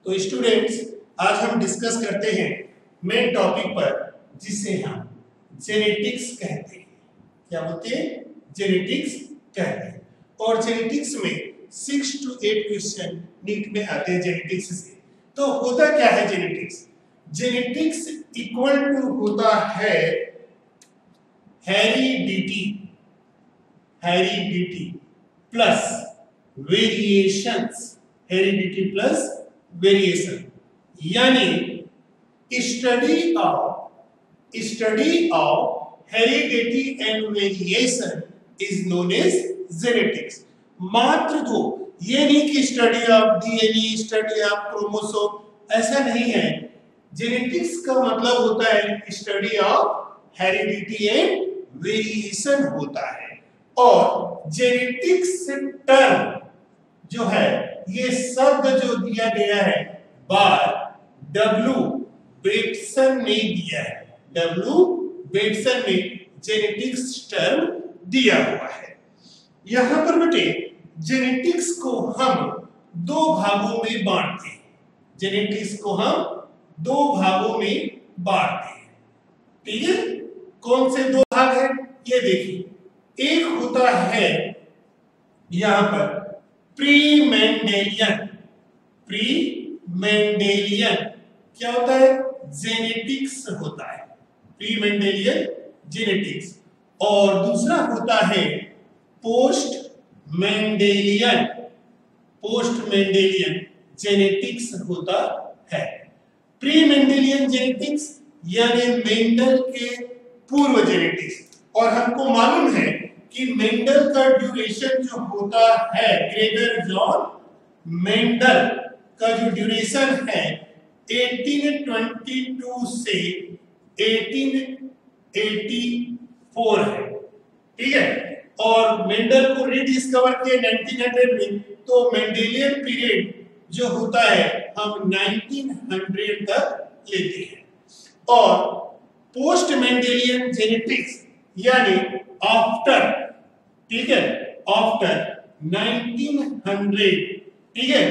तो स्टूडेंट्स, आज हम डिस्कस करते हैं मेन टॉपिक पर, जिसे हम जेनेटिक्स कहते हैं। क्या बोलते हैं? जेनेटिक्स कहते हैं। और जेनेटिक्स में 6 to 8 क्वेश्चन नीट में आते हैं जेनेटिक्स से। तो होता क्या है जेनेटिक्स? जेनेटिक्स इक्वल टू होता है heredity plus variations. Heredity plus variation, यानी study of heredity and variation is known as genetics. मात्र दो, ये नहीं कि study of DNA, study of chromosome, ऐसा नहीं है। जेनेटिक्स का मतलब होता है study of heredity and variation होता है। और जेनेटिक्स टर्म जो है, ये शब्द जो दिया गया है बाय डब्ल्यू बेटसन ने दिया है। डब्ल्यू बेटसन ने जेनेटिक्स टर्म दिया हुआ है। यहां पर बेटे जेनेटिक्स को हम दो भागों में बांटते हैं। जेनेटिक्स को हम दो भागों में बांटते हैं, ठीक है? कौन से दो भाग हैं ये देखिए। एक होता है यहां पर प्री मेंडेलियन। क्या होता है? जेनेटिक्स होता है, प्री मेंडेलियन जेनेटिक्स। और दूसरा होता है पोस्ट मेंडेलियन जेनेटिक्स होता है। प्री मेंडेलियन जेनेटिक्स यानी मेंडल के पूर्व जेनेटिक्स। और हमको मालूम है कि मेंडल का ड्यूरेशन जो होता है, ग्रेगर जॉन मेंडल का जो ड्यूरेशन है 1822 से 1884 है, ठीक है? और मेंडल को रीडिस्कवर किया 1900 में। तो मेंडेलियन पीरियड जो होता है हम 1900 तक लेते हैं। और पोस्ट मेंडेलियन जेनेटिक्स यानी आफ्टर, ठीक है, आफ्टर 1900, ठीक है,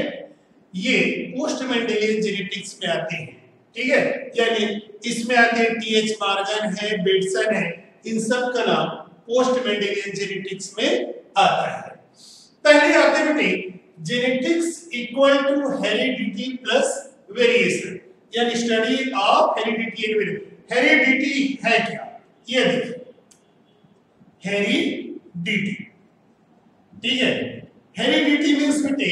ये पोस्ट मेंडेलियन जेनेटिक्स में आते हैं, ठीक है? यानी इसमें आते हैं टीएच मॉर्गन है, बेटसन है, इन सब का नाम पोस्ट मेंडेलियन जेनेटिक्स में आता है। पहले आते बेटे genetics equal to heredity plus variation, यानी study of heredity and variation. Heredity है क्या? ये देखिए, हेरिडिटी, ठीक है? हेरिडिटी मींस बेटे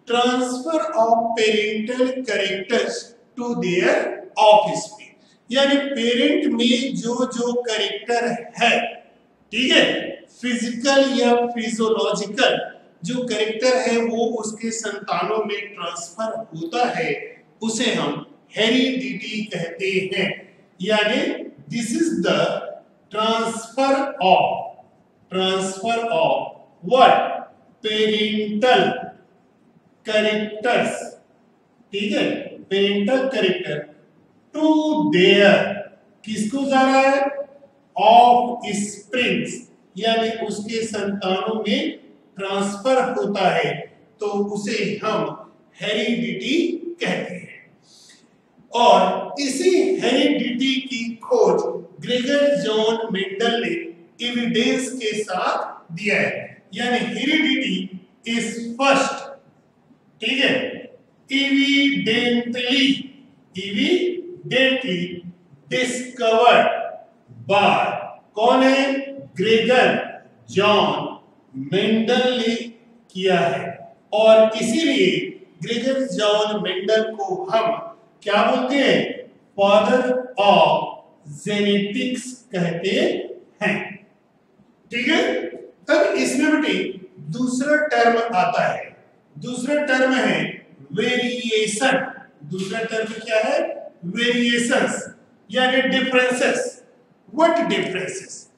transfer of parental characters to their offspring, यानी पेरेंट में जो कैरेक्टर है, ठीक है, फिजिकल या फिजियोलॉजिकल जो कैरेक्टर है वो उसके संतानों में ट्रांसफर होता है, उसे हम हेरिडिटी कहते हैं। यानी this is the transfer of what? Parental characters, ठीक है, पेरेंटल कैरेक्टर टू देयर, किसको जा रहा है? ऑफ स्प्रिंग्स, यानी उसके संतानों में ट्रांसफर होता है, तो उसे हम हेरिडिटी कहते हैं। और इसी हेरिडिटी की खोज ग्रेगर जॉन मेंडल ने एविडेंस के साथ दिया है। यानी हेरिडिटी इज फर्स्ट, ठीक है, एविडेंटली डिस्कवर्ड बाय, कौन है? ग्रेगर जॉन मेंडल ने किया है। और इसीलिए ग्रेगर जॉन मेंडल को हम क्या बोलते हैं? फादर ऑफ जेनेटिक्स कहते हैं, ठीक है? तब इसमें बेटे दूसरा टर्म आता है। दूसरा टर्म है वेरिएशन। दूसरा टर्म क्या है? वेरिएशंस, यानी डिफरेंसेस। What differences?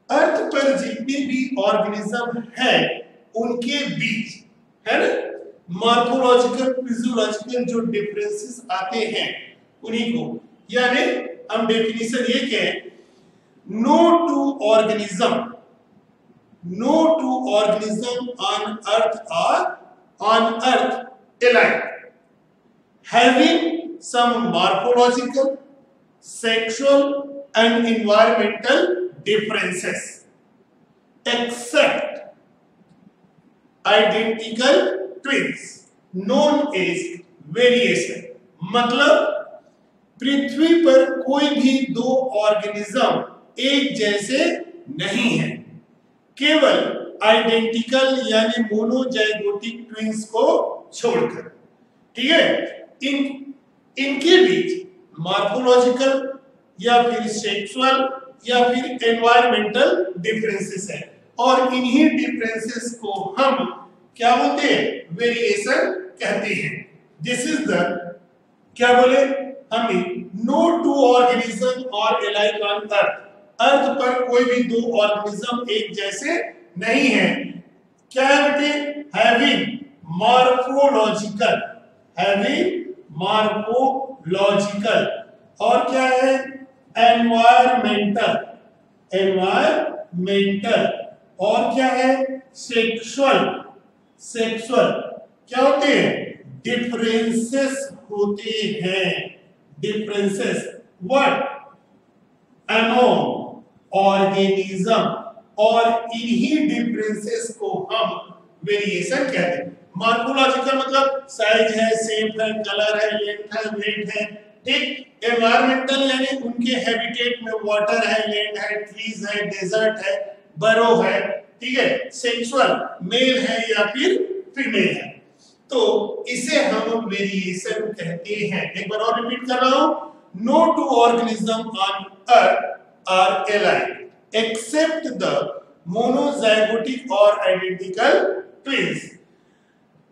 अर्थ पर जितने भी ऑर्गेनिज्म है उनके बीच, है ना, मॉर्फोलॉजिकल फिजियोलॉजिकल जो डिफरेंसेस आते हैं उन्हीं को, यानी हम डेफिनेशन ये कहें, no two organism on earth alike, having some morphological, sexual and environmental differences, except identical twins known as variation. मतलब पृथ्वी पर कोई भी दो ऑर्गेनिज्म एक जैसे नहीं है, केवल आइडेंटिकल यानी मोनोजाइगोटिक ट्विंस को छोड़कर। ठीक है, इनके बीच मॉर्फोलॉजिकल या फिर सेक्सुअल या फिर एनवायरमेंटल डिफरेंसेस है, और इन्हीं डिफरेंसेस को हम क्या बोलते हैं? वेरिएशन कहते हैं। दिस इज द क्या बोले हमें, नो टू ऑर्गेनिज्म और एलाइक ऑन अर्थ। अर्थ पर कोई भी दो ऑर्गेनिज्म एक जैसे नहीं है। क्या है बेटे? हैविंग मॉर्फोलॉजिकल, हैविंग मॉर्फोलॉजिकल, और क्या है? एनवायरमेंटल, एनवायरमेंटल, और क्या है? Sexual, sexual. क्या होते हैं? डिफरेंसेस होते हैं, डिफरेंसेस। व्हाट? अमंग ऑर्गेनिज्म, और इन्हीं डिफरेंसेस को हम वेरिएशन कहते हैं। मॉर्फोलॉजिकल मतलब साइज है, शेप है, कलर है, लेंथ है, वेट है। ठीक। एनवायरमेंटल यानी उनके हैबिटेट में वाटर है, लैंड है, ट्रीज है, डेजर्ट है, बरो है। ठीक है। सेक्सुअल मेल है या फिर फीमेल है, तो इसे हम वेरिएशन कहते हैं। एक बार और रिपीट कर रहा हूं, no two organism on earth are alike except the monozygotic or identical twins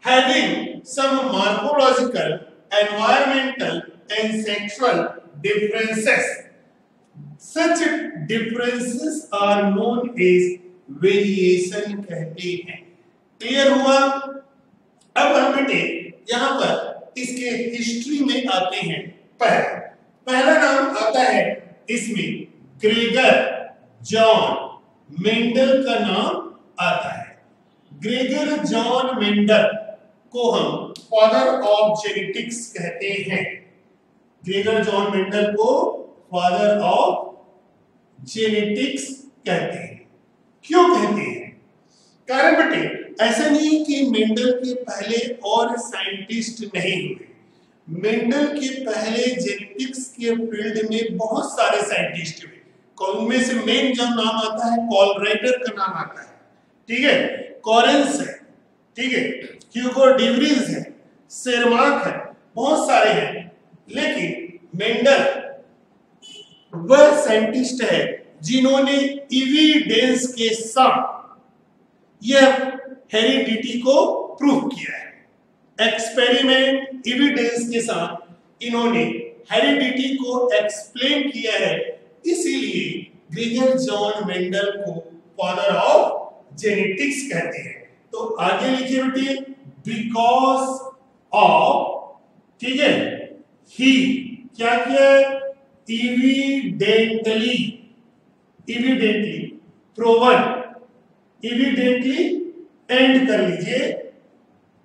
having some morphological, environmental and sexual differences. Such differences are known as variation कहते हैं। क्लियर हुआ? अब हम बेटे यहाँ पर इसके हिस्ट्री में आते हैं। पहला नाम आता है इसमें ग्रेगर जॉन मेंडल का नाम आता है। ग्रेगर जॉन मेंडल को हम फादर ऑफ जेनेटिक्स कहते हैं। ग्रेगर जॉन मेंडल को फादर ऑफ जेनेटिक्स कहते हैं। क्यों कहते हैं? कारण बेटे ऐसा नहीं कि मेंडल के पहले और साइंटिस्ट नहीं हुए। मेंडल के पहले जेनेटिक्स के फील्ड में बहुत सारे साइंटिस्ट हुए। उनमें से मेन जो नाम आता है कॉलराइटर का नाम आता है। ठीक है, कॉरेंस है, ठीक है, ह्यूगो डिवरीज है, सेरमार्क है, बहुत सारे हैं। लेकिन मेंडल वह साइंटिस्ट है जिन्होंने एविडेंस के साथ यह हेरिडिटी को प्रूव किया है। एक्सपेरिमेंट एविडेंस के साथ इन्होंने हेरिडिटी को एक्सप्लेन किया है। इसीलिए ग्रेगर जॉन मेंडल को फादर ऑफ जेनेटिक्स कहते हैं। तो आगे लिखिए बेटे, बिकॉज ऑफ, ठीक है, ही क्या किया है? Evidently, evidently proven, evidently and कर लीजिए,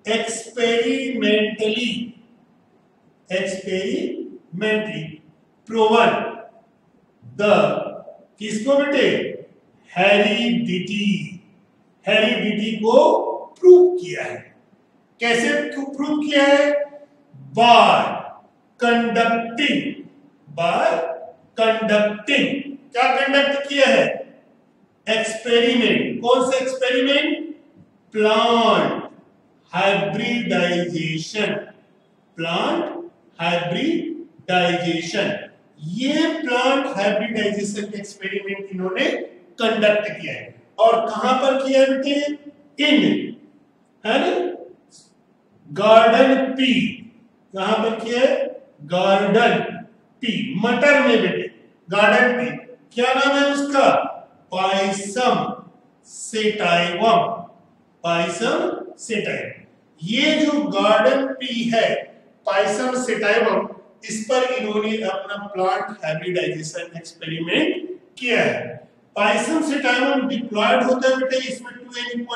एक्सपेरिमेंटली, एक्सपेरिमेंटली प्रूवन द, किसको बेटे? हेरिडिटी, हेरिडिटी को प्रूव किया है। कैसे प्रूव किया है? By conducting, by conducting. क्या कंडक्ट किया है? एक्सपेरिमेंट। कौन सा experiment? Plant hybridization, plant hybridization. ये प्लांट हाइब्रिडाइजेशन एक्सपेरिमेंट इन्होंने कंडक्ट किया है। और कहां पर किया है बेटे? इन, है ना, गार्डन पी। कहां पर किया है? गार्डन पी, मटर में बेटे, गार्डन पी। क्या नाम है उसका? Pisum sativum, Pisum sativum. ये जो गार्डन पी है, पाइसम सेटाइवम, इस पर इन्होंने अपना प्लांट हाइब्रिडाइजेशन एक्सपेरिमेंट किया है। पाइसम सेटाइवम डिप्लॉयड होता है बेटे, इसमें 2n =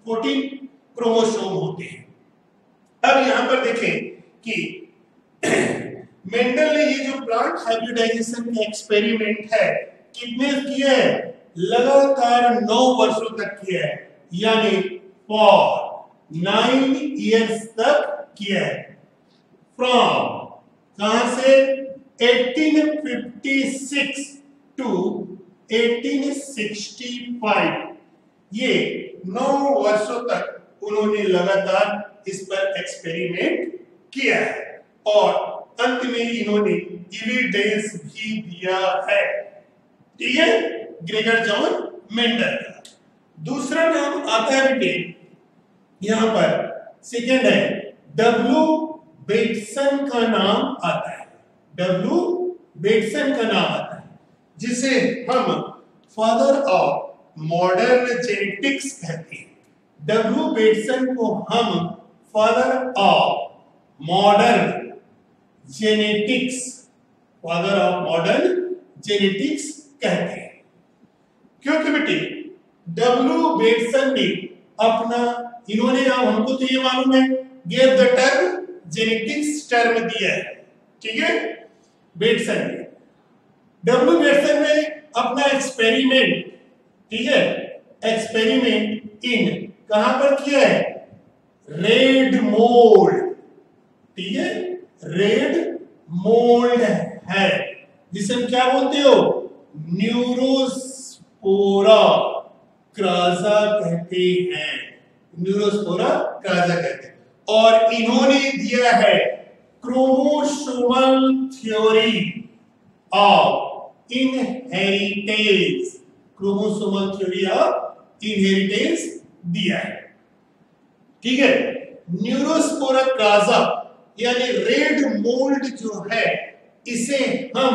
14 क्रोमोसोम होते हैं। अब यहां पर देखें कि मेंडल ने ये जो प्लांट हाइब्रिडाइजेशन का एक्सपेरिमेंट है कितने किए हैं? लगातार 9 वर्षों तक किया है, यानी फॉर 9 इयर्स तक किया है। फ्रॉम कहां से? 1856 टू 1865, ये 9 वर्षों तक उन्होंने लगातार इस पर एक्सपेरिमेंट किया है और अंत में इन्होंने एविडेंस भी दिया है। ठीक है, ग्रेगर जॉन मेंडल का। दूसरा नाम आता है बेटे, यहां पर सेकंड है डब्ल्यू बेटसन का नाम आता है। डब्ल्यू बेटसन का नाम आता है, जिसे हम फादर ऑफ मॉडर्न जेनेटिक्स कहते हैं। डब्ल्यू बेटसन को हम father of modern genetics, father of modern genetics कहते हैं। क्योंकि बेटे डब्ल्यू बेटसन ने अपना, इन्होंने, हमको तो ये मालूम है, gave the term genetics term दिया है। ठीक है, बेटसन ने, डब्ल्यू बेटसन ने अपना एक्सपेरिमेंट, ठीक है, एक्सपेरिमेंट इन कहां पर किया है? Red mould. ठीक है, रेड मोल्ड है, जिसे हम क्या बोलते हो? न्यूरोस्पोरा क्राजा कहते हैं। न्यूरोस्पोरा क्राजा कहते हैं। और इन्होंने दिया है chromosomal theory of inheritance. Chromosomal theory of inheritance दिया है। ठीक है, न्यूरोस्पोरा क्राजा यानी रेड मोल्ड जो है, इसे हम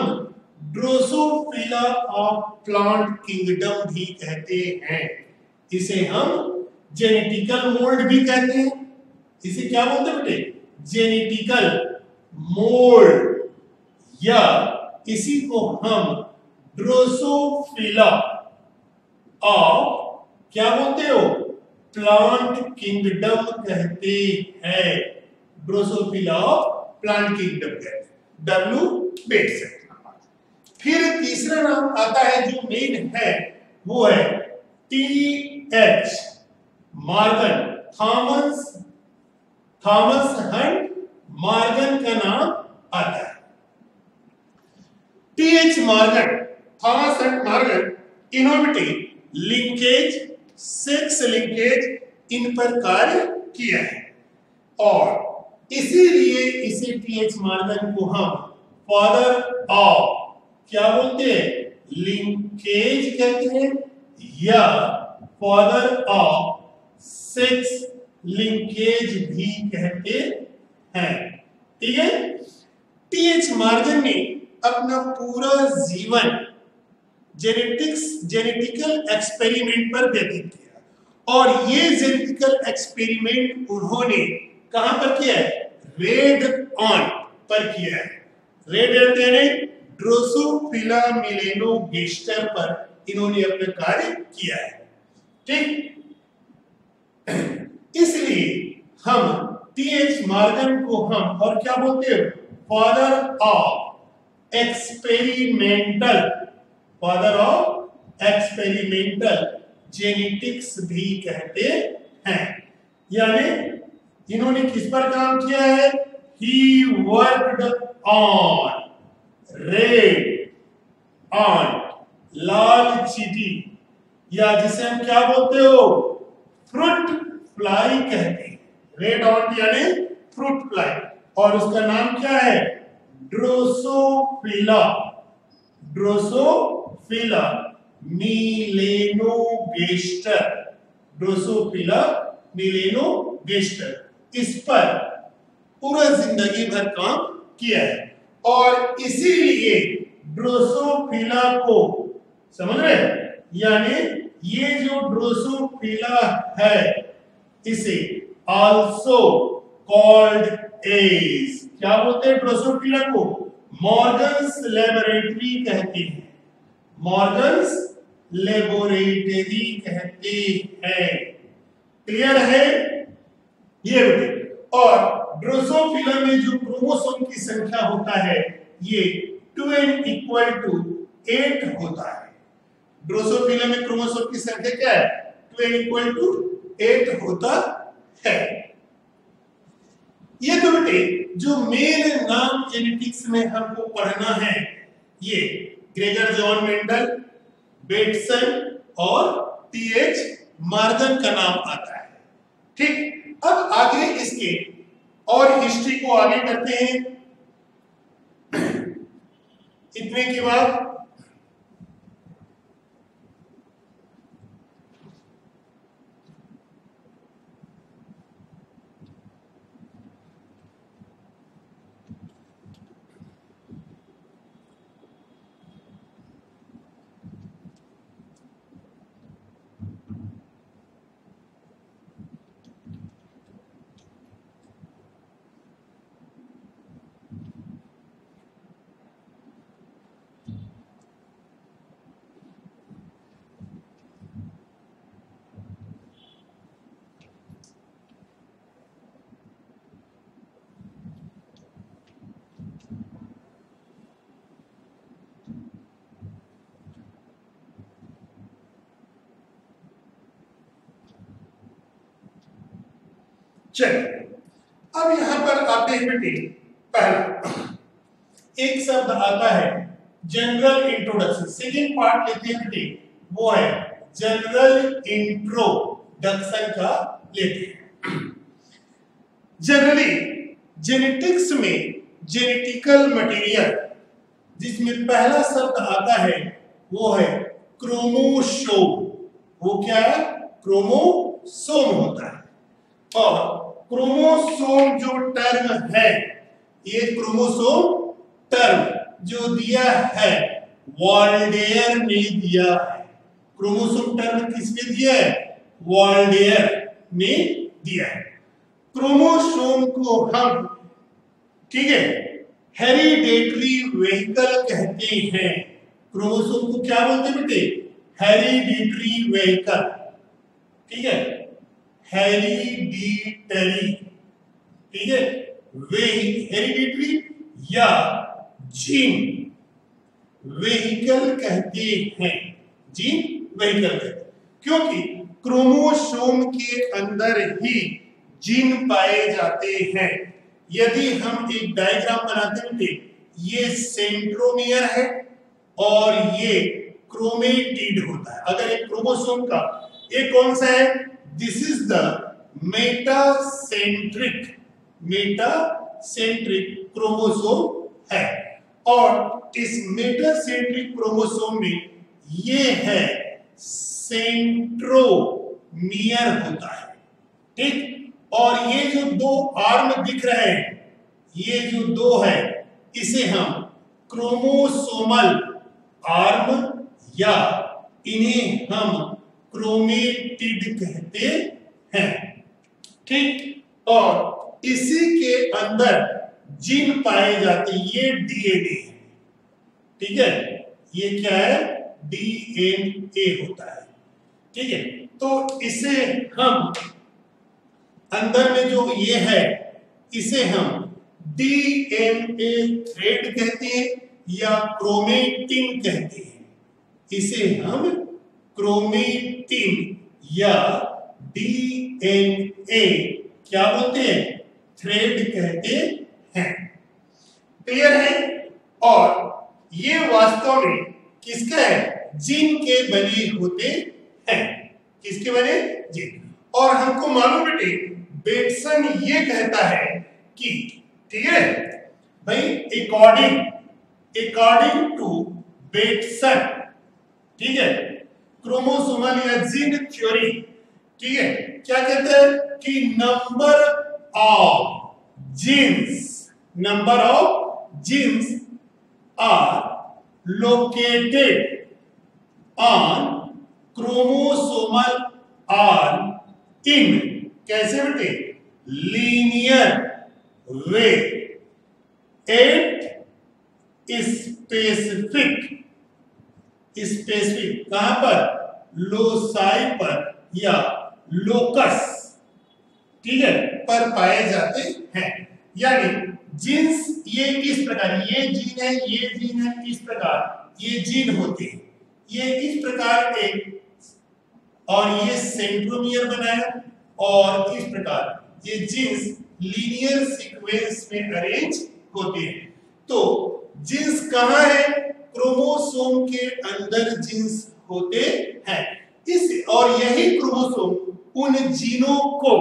ड्रोसोफिला ऑफ प्लांट किंगडम भी कहते हैं। इसे हम जेनेटिकल मोल्ड भी कहते हैं। इसे क्या बोलते हैं बेटे? जेनेटिकल मोल्ड, या इसी को हम ड्रोसोफिला ऑफ क्या बोलते हो? प्लांट किंगडम कहते हैं। ड्रोसोफिला ऑफ प्लांट किंगडम कहते हैं, डब्ल्यू बेटसन। फिर तीसरा नाम आता है जो मेन है, वो है TH. Morgan. Thomas Hunt Morgan का नाम आता है। TH. Morgan, Thomas Hunt Morgan, इन्होंने लिंकेज, सेक्स लिंकेज इन पर कार्य किया है और इसीलिए इसे टी.एच. मॉर्गन को हम फादर ऑफ क्या बोलते हैं? लिंकेज कहते हैं, या फादर ऑफ सेक्स लिंकेज भी कहते हैं। ठीक है, टी.एच. मॉर्गन ने अपना पूरा जीवन जेनेटिकल एक्सपेरिमेंट पर व्यतीत किया और ये जेनेटिकल एक्सपेरिमेंट उन्होंने कहां पर किया है? रेड ऑन पर किया है। रेड ऑन यानी ड्रोसोफिला मेलेनोगेस्टर पर इन्होंने अपना कार्य किया है। ठीक, इसलिए हम टी.एच. मॉर्गन को हम और क्या बोलते हैं? Father of experimental, father of experimental genetics भी कहते हैं। यानी इन्होंने किस पर काम किया है? He worked on red ant लाल चींटी, या जिसे हम क्या बोलते हो? फ्रूट फ्लाई कहते हैं। रेड ऑन यानी फ्रूट फ्लाई, और उसका नाम क्या है? Drosophila, Drosophila melanogaster, Drosophila melanogaster. इस पर पूरा जिंदगी भर काम किया है और इसीलिए ड्रोसोफिला को, समझ रहे, यानी ये जो ड्रोसोफिला है इसे आल्सो कॉल्ड एज, क्या बोलते हैं ड्रोसोफिला को? मॉर्गन्स लेबोरेटरी कहते हैं। मॉर्गन्स लेबोरेटरी कहते हैं। क्लियर है ये बेटे? और ड्रोसोफिला में जो क्रोमोसोम की संख्या होता है ये 2n इक्वल टू 8 होता है। ड्रोसोफिला में क्रोमोसोम की संख्या क्या है? 2n इक्वल टू 8 होता है। ये तो बेटे जो मेल नाम जेनेटिक्स में हमको पढ़ना है ये ग्रेगर जॉन मेंडल, बेटसन और टीएच मॉर्गन का नाम आता है। ठीक, अब आगे इसके और हिस्ट्री को आगे करते हैं। इतने के बाद चलिए, अब यहां पर आते हैं बेटे। पहला एक शब्द आता है जनरल इंट्रोडक्शन। सेकेंड पार्ट लेते हैं बेटे, वो है जनरल इंट्रोडक्शन का लेते हैं। जनरली जेनेटिक्स में जेनेटिकल मटेरियल जिसमें पहला शब्द आता है वो है क्रोमोसोम। वो क्या है? क्रोमोसोम होता है। और क्रोमोसोम जो टर्म है, ये क्रोमोसोम टर्म जो दिया है वॉल्डेयर ने दिया है। क्रोमोसोम टर्म किसने दिया है? वॉल्डेयर ने दिया है। क्रोमोसोम को हम, ठीक है, हेरिडेटरी व्हीकल कहते हैं। क्रोमोसोम को क्या बोलते हैं बेटे? Hereditary vehicle. ठीक है, हेरिडिटरी, ठीक है, वे हेरिडिटरी या जीन व्हीकल कहते हैं। जीन व्हीकल कहते हैं क्योंकि क्रोमोसोम के अंदर ही जीन पाए जाते हैं। यदि हम एक डायग्राम बनाते हैं, ये सेंट्रोमियर है और ये क्रोमेटिड होता है। अगर एक क्रोमोसोम का ये कौन सा है? This is the metacentric chromosome है। और इस मेटासेंट्रिक क्रोमोसोम में ये है सेंट्रोमियर होता है। ठीक, और ये जो दो आर्म दिख रहे हैं, ये जो दो है, इसे हम क्रोमोसोमल आर्म या इन्हें हम क्रोमेटिड कहते हैं। ठीक, और इसी के अंदर जीन पाए जाते हैं। ये डीएनए है। ठीक है, ये क्या है? डीएनए होता है। ठीक है, तो इसे हम अंदर में जो ये है, इसे हम डीएनए थ्रेड कहते हैं या क्रोमेटिन कहते हैं। इसे हम क्रोमेटिन या डीएनए क्या बोलते हैं? थ्रेड कहते हैं। क्लियर है? और ये वास्तव में किसका है? जीन के बने होते हैं। किसके बने? जीन। और हमको मालूम बेटे, बेटसन ये कहता है कि, ठीक है भाई, अकॉर्डिंग टू बेटसन, ठीक है, क्रोमोसोमल या जीन थ्योरी, ठीक है, क्या कहते हैं कि number of genes are located on chromosomal arm in, कैसे बेटे? लीनियर वे एट स्पेसिफिक कहां पर? लोसाई पर या लोकस, ठीक है, पर पाए जाते हैं। यानी जीन्स ये इस प्रकार, ये जीन है, ये जीन है, इस प्रकार ये जीन होते हैं, ये इस प्रकार एक, और ये सेंट्रोमियर बनाया, और इस प्रकार ये जीन्स लीनियर सीक्वेंस में अरेंज होते हैं। तो जीन्स कहाँ है? क्रोमोसोम के अंदर जीन्स होते हैं। इस और यही क्रोमोसोम उन जीनों को,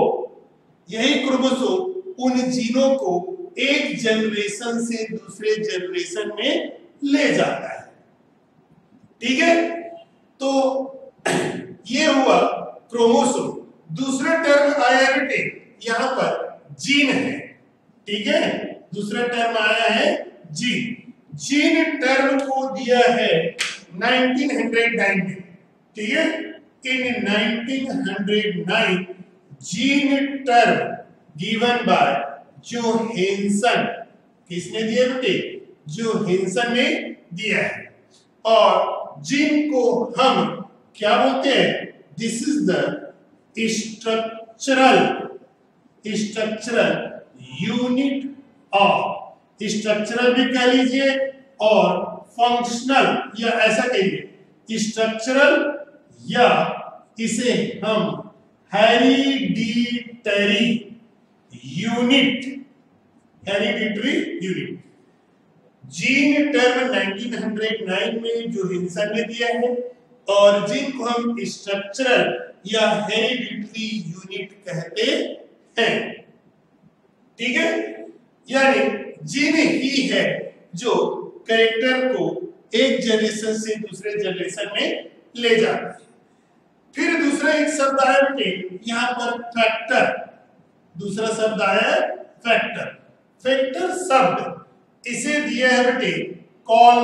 यही क्रोमोसोम उन जीनों को एक जनरेशन से दूसरे जनरेशन में ले जाता है। ठीक है, तो ये हुआ क्रोमोसोम। दूसरा टर्म आया बेटे यहां पर जीन है। ठीक है, दूसरा टर्म आया है जीन। जीन टर्म को दिया है 1909 में। ठीक है, इन 1909 gene term given by Johansson. किसने दिया बेटे? जोहेंसन ने दिया है। और जीन को हम क्या बोलते हैं? This is the structural unit of, structural भी कह लीजिए और फंक्शनल, या ऐसा कहिए स्ट्रक्चरल, या इसे हम hereditary unit, hereditary unit. Gene term 1909 में जोहेंसन ने दिया है, और जिनको हम स्ट्रक्चरल या हेरिडिटरी यूनिट कहते हैं। ठीक है, यानी जीन ही है जो कैरेक्टर को एक जनरेशन से दूसरे जनरेशन में ले जाता है। फिर दूसरा एक शब्द आया बेटे यहां पर फैक्टर। दूसरा शब्द आया फैक्टर। फैक्टर शब्द इसे दिया है बेटे कॉल,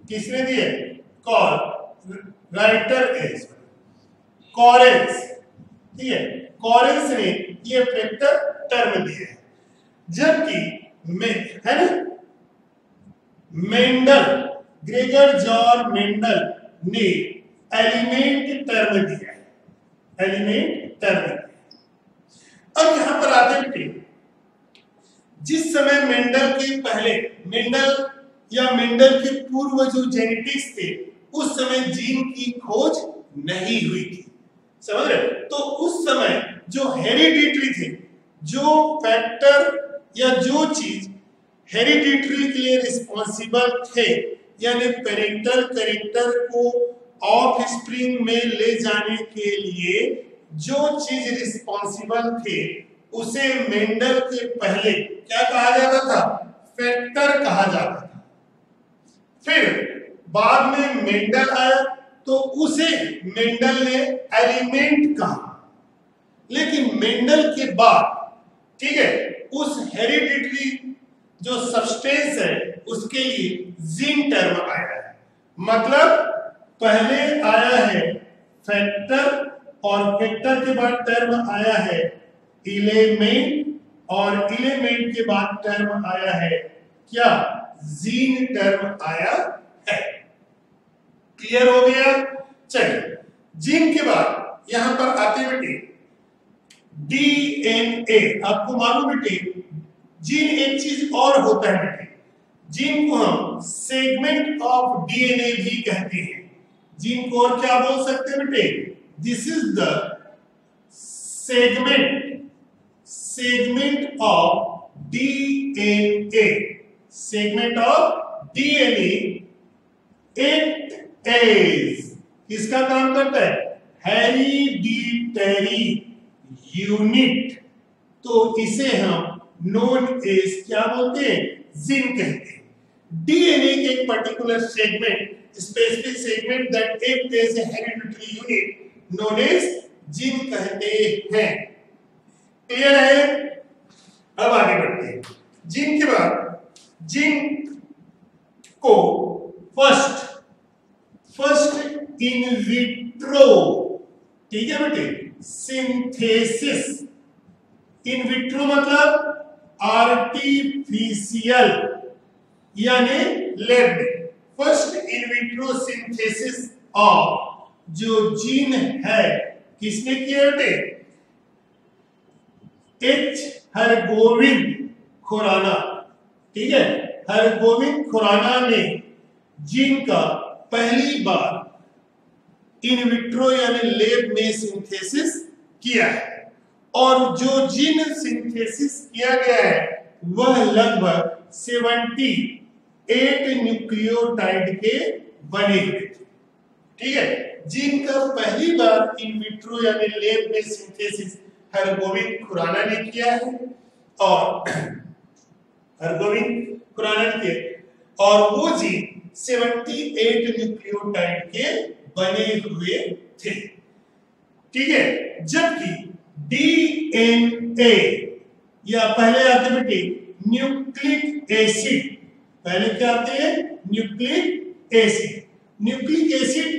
किसने दिया? Call writer as Correns. ठीक है, कॉरेंस ने ये फैक्टर टर्म दिया है। जबकि है ना मेंडल, ग्रेगर जॉर्ज मेंडल ने एलिमेंट टर्म दिया है, एलिमेंट टर्म दिया। अब यहां पर आते हैं, जिस समय मेंडल के पहले, मेंडल या मेंडल के पूर्व जो जेनेटिक्स थे, उस समय जीन की खोज नहीं हुई थी। समझ रहे? तो उस समय जो हेरिडिटरी थे, जो फैक्टर या जो चीज हेरिडिटरी के लिए रिस्पॉन्सिबल थे, यानी पेरेंटल कैरेक्टर को ऑफ स्प्रिंग में ले जाने के लिए जो चीज रिस्पॉन्सिबल थे, उसे मेंडल के पहले क्या कहा जाता था? फैक्टर कहा जाता था। फिर बाद में मेंडल आया तो उसे मेंडल ने एलिमेंट कहा। लेकिन मेंडल के बाद, ठीक है, उस हेरिडिटरी जो सब्सटेंस है उसके लिए जीन टर्म आया है। मतलब पहले आया है फैक्टर, और फैक्टर के बाद टर्म आया है एलिमेंट, और एलिमेंट के बाद टर्म आया है क्या? जीन टर्म आया है। क्लियर हो गया? चलिए, जीन के बाद यहां पर आते बेटे डीएनए। आपको मालूम बेटे जीन एक चीज और होता है बेटे, जीन को हम सेगमेंट ऑफ डीएनए भी कहते हैं। जीन को और क्या बोल सकते हैं बेटे? This is the segment of DNA, segment of DNA. It is किसका काम करता है? Hereditary unit. तो इसे हम नोन एज क्या बोलते हैं? जीन कहते हैं। डीएनए के एक particular segment, specific segment that act as a hereditary unit known as gene कहते हैं। क्लियर है? अब आगे बढ़ते हैं। जीन के बाद जीन को फर्स्ट इन विट्रो, ठीक है बेटे, सिंथेसिस। इन विट्रो मतलब आर्टिफिशियल, यानी लैब में first in vitro synthesis of जो जीन है किसने किया बेटे? एच हरगोविंद खुराना, ठीक है, हरगोविंद खुराना ने जीन का पहली बार इन विट्रो यानी लैब में सिंथेसिस किया है और जो जीन सिंथेसिस किया गया है वह लगभग 78 न्यूक्लियोटाइड के बने हुए थे, ठीक है। जीन का पहली बार इन विट्रो यानी लैब में सिंथेसिस हरगोविंद खुराना ने किया है और हरगोविंद खुराना के और वो जीन 78 न्यूक्लियोटाइड के बने हुए थे, ठीक है। जबकि डीएनए या पहले आते बेटे न्यूक्लिक एसिड, पहले क्या आते हैं न्यूक्लिक एसिड। न्यूक्लिक एसिड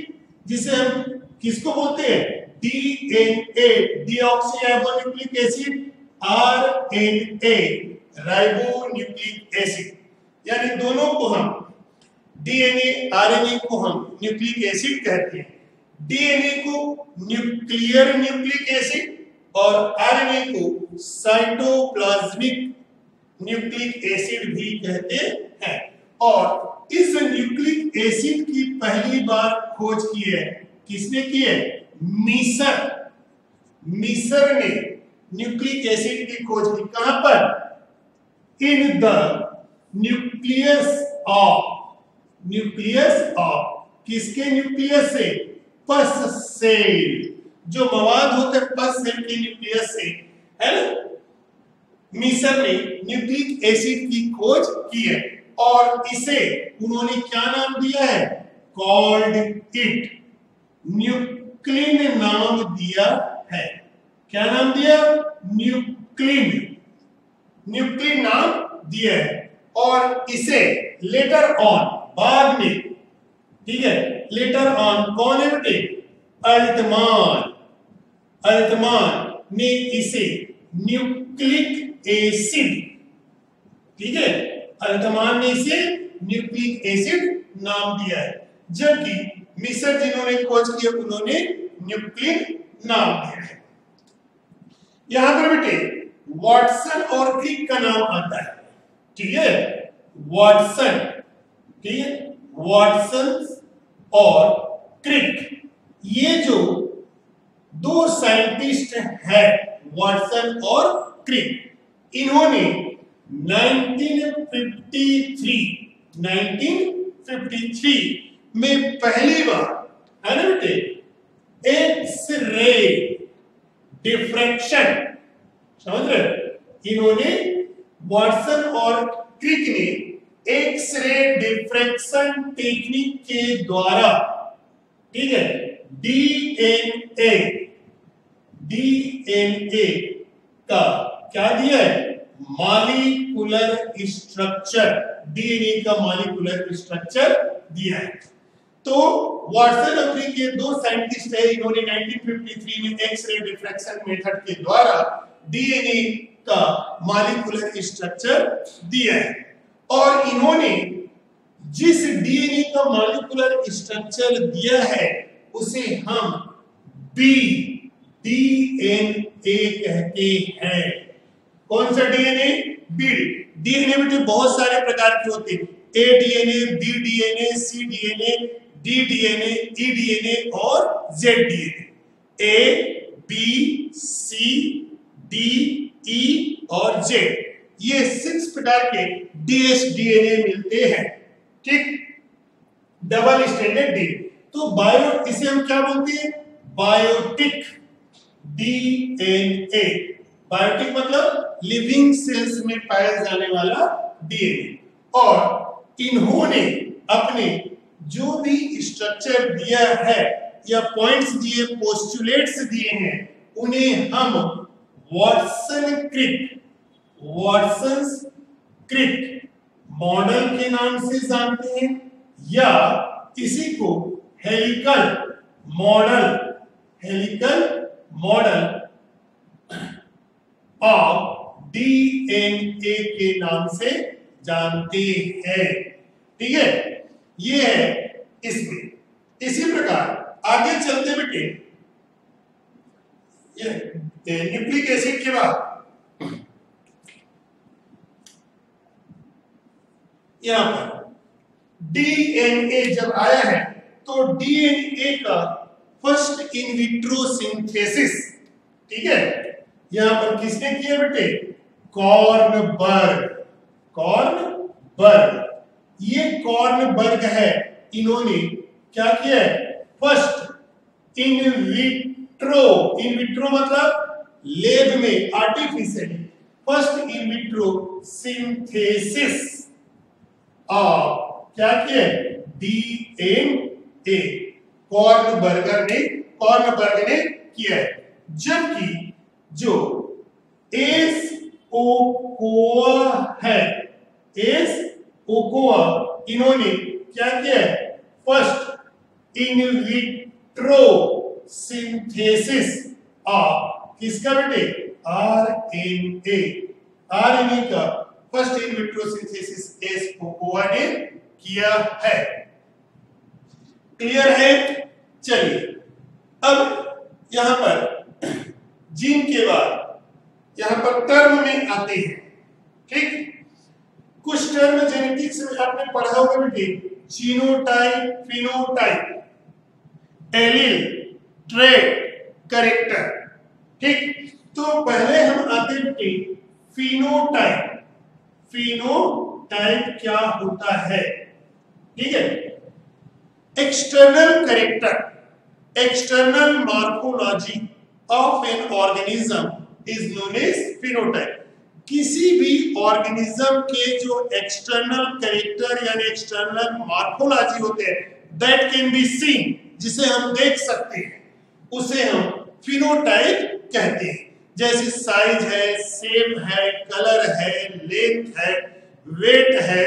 जिसे हम किसको बोलते हैं DNA deoxyribonucleic acid, RNA ribonucleic acid, यानी दोनों को हम डीएनए आरएनए को हम न्यूक्लिक एसिड कहते हैं। डीएनए को न्यूक्लियर न्यूक्लिक एसिड और आरएनए को साइटोप्लाज्मिक न्यूक्लिक एसिड भी कहते हैं। और इस न्यूक्लिक एसिड की पहली बार खोज की है किसने की है मीसर ने न्यूक्लिक एसिड की खोज की। कहां पर इन द न्यूक्लियस ऑफ किसके न्यूक्लियस से पस सेल, जो मवाद होते हैं पस सेल के न्यूक्लियस से, है ना। मीसर ने न्यूक्लिक एसिड की खोज की है और इसे उन्होंने क्या नाम दिया है कॉल्ड इट, न्यूक्लिन नाम दिया है। क्या नाम दिया न्यूक्लिन नाम दिया है और इसे लेटर ऑन बाद में, ठीक है, लेटर ऑन कौन है बेटे अल्टमान ने इसे न्यूक्लिक एसिड, ठीक है, अल्टमान ने इसे न्यूक्लिक एसिड नाम दिया है। जबकि मिसर जिन्होंने खोज की उन्होंने न्यूक्लिन नाम दिया है। यहां पर बेटे वाटसन और क्रिक का नाम आता है, ठीक है, वाटसन, ठीक है, वाटसन और क्रिक, ये जो दो साइंटिस्ट हैं वाटसन और क्रिक, इन्होंने 1953 में पहली बार, है ना बेटे, एक्स-रे डिफ्रैक्शन, समझ रहे, इन्होंने वाटसन और क्रिक ने एक्स-रे डिफ्रैक्शन टेक्निक के द्वारा, ठीक है, डीएनए का क्या दिया है मॉलिक्यूलर स्ट्रक्चर, डीएनए का मॉलिक्यूलर स्ट्रक्चर दिया है। तो वाटसन और क्रिक ये दो साइंटिस्ट है, इन्होंने 1953 में एक्स-रे डिफ्रैक्शन मेथड के द्वारा डीएनए का मॉलिक्यूलर स्ट्रक्चर दिया है और इन्होंने जिस डीएनए का मॉलिक्यूलर स्ट्रक्चर दिया है उसे हम डीएनए कहते हैं। कौन सा डीएनए डीएनए में बहुत सारे प्रकार के होते हैं, A DNA, B DNA, C DNA, D DNA, E DNA और Z DNA, A B C D E और जेड, ये 6 प्रकार के डीएनए मिलते हैं, ठीक, डबल स्टैंडर्ड डीएनए। तो बायो, इसे हम क्या बोलते हैं बायोटिक डीएनए, बायोटिक मतलब लिविंग सेल्स में पाया जाने वाला डीएनए। और इन्होंने अपने जो भी स्ट्रक्चर दिया है या पॉइंट्स दिए, पोस्टुलेट्स दिए हैं, उन्हें हम वाटसन क्रिक मॉडल के नाम से जानते हैं या इसी को हेलिकल मॉडल ऑफ डीएनए के नाम से जानते हैं, ठीक है। ये है इसमें। इसी प्रकार आगे चलते बेटे, न्यूक्लिक एसिड के बाद यहां पर डीएनए जब आया है तो डीएनए का फर्स्ट इन विट्रो सिंथेसिस, ठीक है, यहां पर किसने किया बेटे? कॉर्नबर्ग। कॉर्नबर्ग, ये कॉर्नबर्ग है, इन्होंने क्या किया है? फर्स्ट इन विट्रो मतलब लेब में artificially, first in vitro synthesis of क्या किया? डीएनए कॉर्नबर्ग ने किया है। जबकि जो एस ओकोआ है, एस ओकोआ, इन्होंने क्या किया है? First in vitro synthesis of किसका बेटे? आरएनए। आरएनए का first in vitro synthesis S Ochoa ने किया है। क्लियर है? चलिए अब यहां पर जीन के बाद यहां पर टर्म में आते हैं, ठीक? कुछ टर्म जेनेटिक्स में आपने पढ़ा होगा बेटे, genotype, phenotype, allele, trait, character, ठीक? तो पहले हम आते बेटे फिनोटाइप। फिनोटाइप क्या होता है? ठीक है, external character, external morphology of an organism is known as phenotype. किसी भी ऑर्गेनिज्म के जो एक्सटर्नल कैरेक्टर यानी एक्सटर्नल मॉर्फोलॉजी होते हैं, दैट कैन बी सीन, जिसे हम देख सकते हैं, उसे हम फिनोटाइप कहते हैं। जैसे साइज है, शेप है, कलर है, लेंथ है, वेट है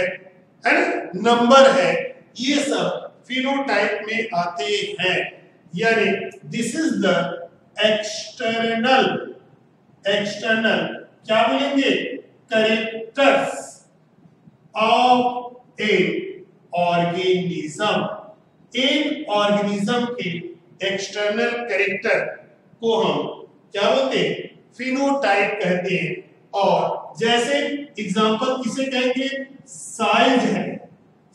ना, नंबर है, ये सब फिनोटाइप में आते हैं। यानी दिस इज द एक्सटर्नल क्या बोलेंगे? Characters of A organism. एक ऑर्गेनिज्म के एक्सटर्नल कैरेक्टर को हम क्या बोलते हैं? फिनोटाइप कहते हैं। और जैसे एग्जांपल किसे कहेंगे? साइज है,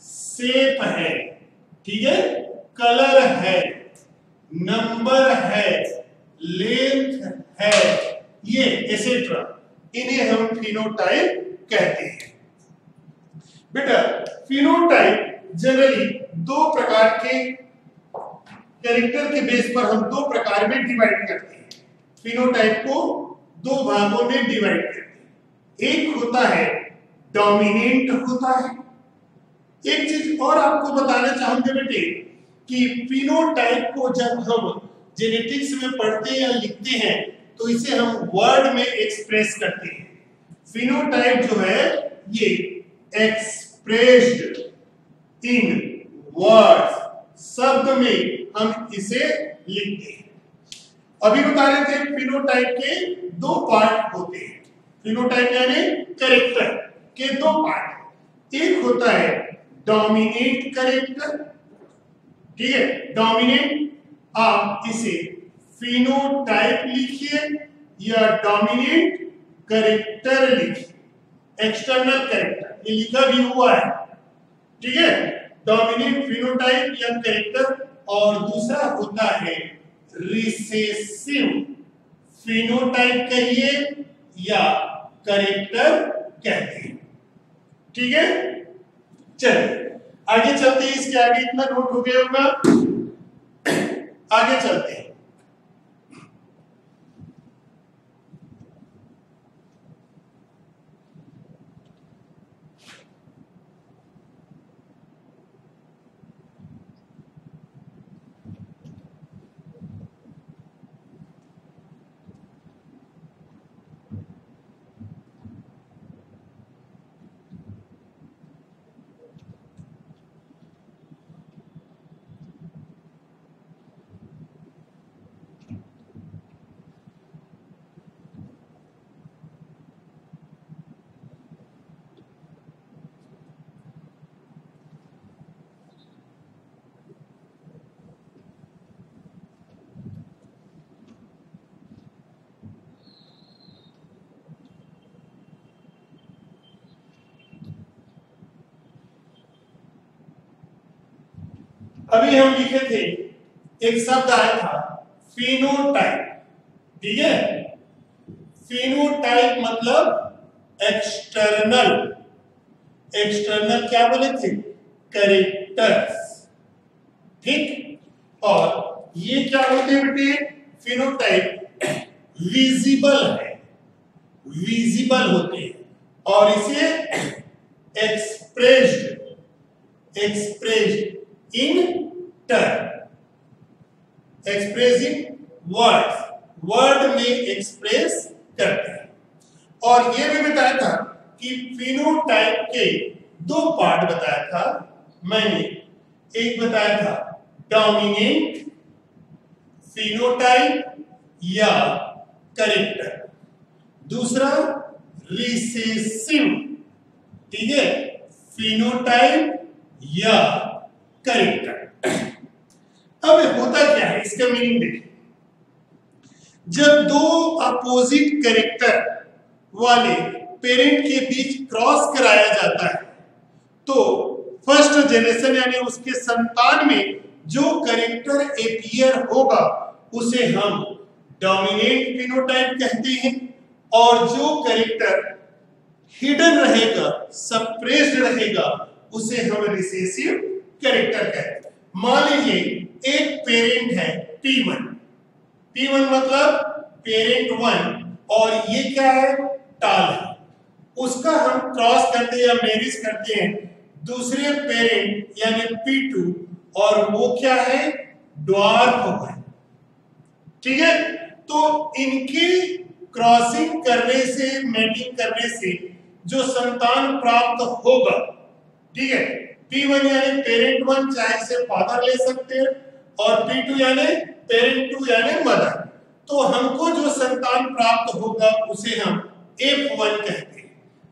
शेप है, ठीक है, कलर है, नंबर है, लेंथ है, ये एसेट्रा, इन्हें हम फिनोटाइप कहते हैं। बेटा फिनोटाइप जनरली दो प्रकार के कैरेक्टर के बेस पर हम दो प्रकार में डिवाइड करते हैं। फिनोटाइप को दो भागों में डिवाइड करते हैं। एक होता है डोमिनेंट होता है। एक चीज और आपको बताना चाहूंगे बेटे कि फिनोटाइप को जब हम जेनेटिक्स में पढ़ते हैं या लिखते हैं तो इसे हम वर्ड में एक्सप्रेस करते हैं। फिनोटाइप जो है ये एक्सप्रेस्ड इन वर्ड्स, शब्द में हम इसे लिखते हैं। अभी बता रहे थे फिनोटाइप के दो पार्ट होते हैं। फिनोटाइप यानी कैरेक्टर के दो पार्ट, एक होता है डोमिनेंट कैरेक्टर, ठीक है, डोमिनेंट, आप इसे फिनोटाइप लिखिए या डोमिनेंट कैरेक्टर लिखिए, एक्सटर्नल कैरेक्टर, ये लिखा भी हुआ है, ठीक है, डोमिनेंट फिनोटाइप या कैरेक्टर। और दूसरा होता है रिसेसिव फिनोटाइप कहिए या कैरेक्टर कहते हैं, ठीक है। चलिए आगे चलते हैं, इसके आगे इतना नोट हो गया होगा, आगे चलते हैं। अभी हम लिखे थे एक शब्द आया था फिनोटाइप, ठीक है। फिनोटाइप मतलब एक्सटर्नल, एक्सटर्नल क्या बोले थे, कैरेक्टर्स, ठीक। और ये क्या होते हैं बेटे, फिनोटाइप विजिबल है, विजिबल होते हैं और इसे expressed, expressed in term, express in words, word में एक्सप्रेस करते हैं। और ये भी बताया था कि फिनोटाइप के दो पार्ट बताया था मैंने, एक बताया था डोमिनेंट फिनोटाइप या कैरेक्टर, दूसरा रिसेसिव, ठीक है, फिनोटाइप या कैरेक्टर। अब होता क्या है, इसका मीनिंग देखिए। जब दो अपोजिट कैरेक्टर वाले पेरेंट के बीच क्रॉस कराया जाता है तो फर्स्ट जनरेशन यानी उसके संतान में जो कैरेक्टर अपीयर होगा उसे हम डोमिनेंट फिनोटाइप कहते हैं, और जो कैरेक्टर हिडन रहेगा, सप्रेस्ड रहेगा, उसे हम रिसेसिव कैरेक्टर कहते हैं। मान लीजिए एक पेरेंट है P1, P1 मतलब पेरेंट 1 और ये क्या है, टाल है, उसका हम क्रॉस करते हैं या मैरिज करते हैं दूसरे पेरेंट यानी P2 और वो क्या है, ड्वार्फ है, ठीक है। तो इनकी क्रॉसिंग करने से, मेटिंग करने से जो संतान प्राप्त होगा, ठीक है, P1 यानी पेरेंट 1 चाहे से फादर ले सकते हैं और P2 यानी पेरेंट 2 यानी मदर। तो हमको जो संतान प्राप्त होगा उसे हम F1 कहते हैं,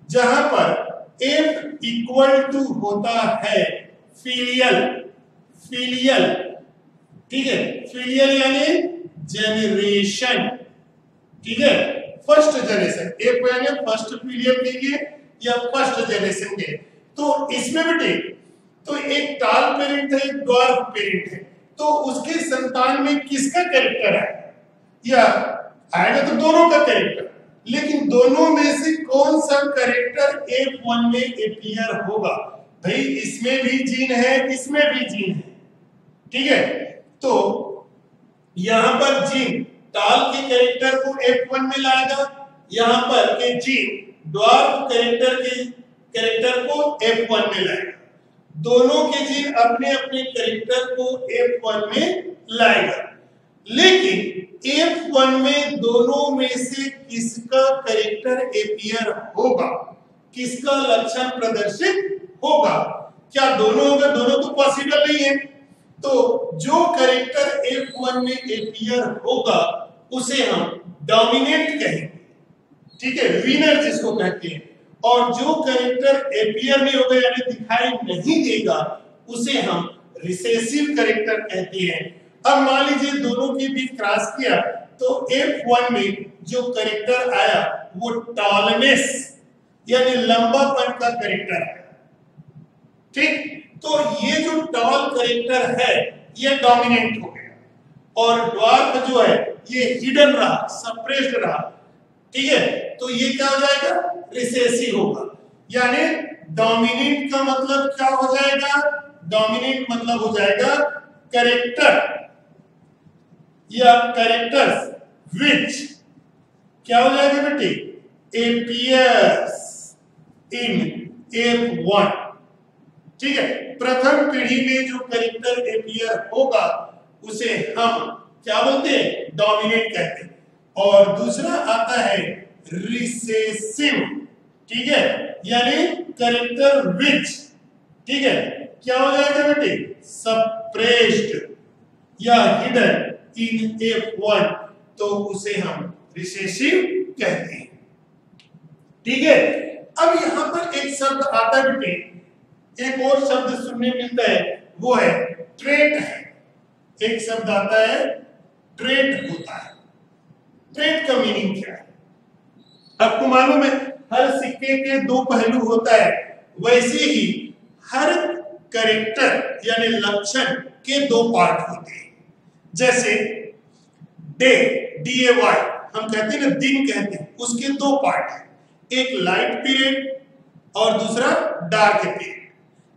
जहां पर F इक्वल टू होता है फिलियल, फिलियल, ठीक है, फिलियल यानी जेनरेशन, ठीक है, फर्स्ट जनरेशन, F यानी फर्स्ट फिलियल के लिए या फर्स्ट जनरेशन के। तो इसमें बेटे तो एक टाल पेरेंट है, एक ड्वार्फ पेरेंट है, तो उसके संतान में किसका कैरेक्टर है, या आएगा तो दोनों का कैरेक्टर, लेकिन दोनों में से कौन सा कैरेक्टर F1 में अपीयर होगा। भाई इसमें भी जीन है, इसमें भी जीन है, ठीक है। तो यहां पर जीन टाल के कैरेक्टर को F1 में लाएगा, यहां पर के जीन ड्वार्फ कैरेक्टर को F1 में लाएगा। दोनों के जीन अपने अपने कैरेक्टर को F1 में लाएगा, लेकिन F1 में दोनों में से किसका कैरेक्टर अपीयर होगा, किसका लक्षण प्रदर्शित होगा। क्या दोनों होगा, दोनों तो पॉसिबल नहीं है। तो जो कैरेक्टर F1 में अपीयर होगा उसे हम डोमिनेंट कहेंगे, ठीक है, विनर जिसको कहते हैं। और जो कैरेक्टर अपीयर नहीं होगा यानी दिखाई नहीं देगा उसे हम रिसेसिव कैरेक्टर कहते हैं। अब मान लीजिए दोनों के बीच क्रॉस किया तो F1 में जो कैरेक्टर आया वो टॉलनेस यानी लंबापन का कैरेक्टर है, ठीक। तो ये जो टॉल कैरेक्टर है ये डोमिनेंट हो गया, और ड्वार्फ जो है ये हिडन रहा, सप्रेस्ड रहा, ठीक है। तो ये क्या हो जाएगा, रिसेसिव होगा। यानी डोमिनेंट का मतलब क्या हो जाएगा, डोमिनेंट मतलब हो जाएगा कैरेक्टर या कैरेक्टर्स विच क्या हो जाएगा बेटे, अपीयर्स इन F1, ठीक है। प्रथम पीढ़ी में जो कैरेक्टर अपीयर होगा उसे हम क्या बोलते हैं, डोमिनेंट कहते हैं। और दूसरा आता है रिसेसिव, ठीक है, यानी कैरेक्टर विच, ठीक है, क्या हो जाएगा बेटे, सप्रेस्ड या हिडन इन F1, तो उसे हम रिसेसिव कहते हैं, ठीक है। अब यहां पर एक शब्द आता है बेटे, एक और शब्द सुनने मिलता है वो है ट्रेट है। एक शब्द आता है ट्रेट होता है। ट्रेट का मीनिंग क्या है, आपको मालूम है हर सिक्के के दो पहलू होता है, वैसे ही हर कैरेक्टर यानी लक्षण के दो पार्ट होते हैं। जैसे डे, DAY हम कहते हैं ना, दिन कहते हैं, उसके दो पार्ट हैं, एक लाइट पीरियड और दूसरा डार्क पीरियड।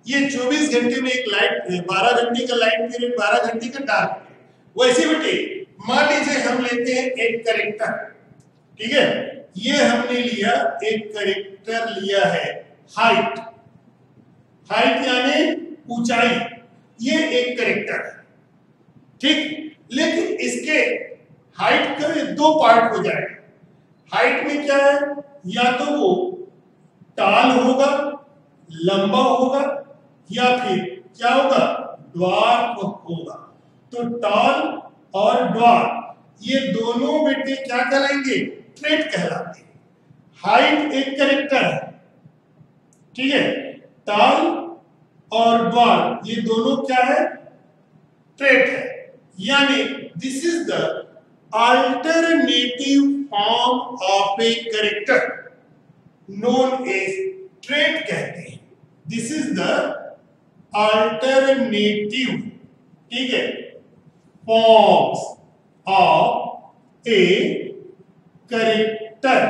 ये 24 घंटे में एक लाइट, 12 घंटे का लाइट पीरियड, 12 घंटे का डार्क पीरियड। वैसे बेटे मान लीजिए हम लेते हैं एक कैरेक्टर, ठीक है, ये हमने लिया एक कैरेक्टर लिया है हाइट, हाइट यानी ऊंचाई, ये एक कैरेक्टर है, ठीक। लेकिन इसके हाइट का दो पार्ट हो जाएगा। हाइट में क्या है, या तो वो टाल होगा, लंबा होगा, या फिर क्या होगा, ड्वार्फ होगा। तो टाल और ड्वार्फ ये दोनों बेटे क्या कहलाएंगे, ट्रेट कहलाते हैं। हाइट एक कैरेक्टर है, ठीक है, टाल और ड्वार्फ ये दोनों क्या है, ट्रेट है। यानी this is the alternative form of a character known as trait कहते हैं। दिस इज द अल्टरनेटिव, ठीक है, फॉर्म्स ऑफ ए कैरेक्टर,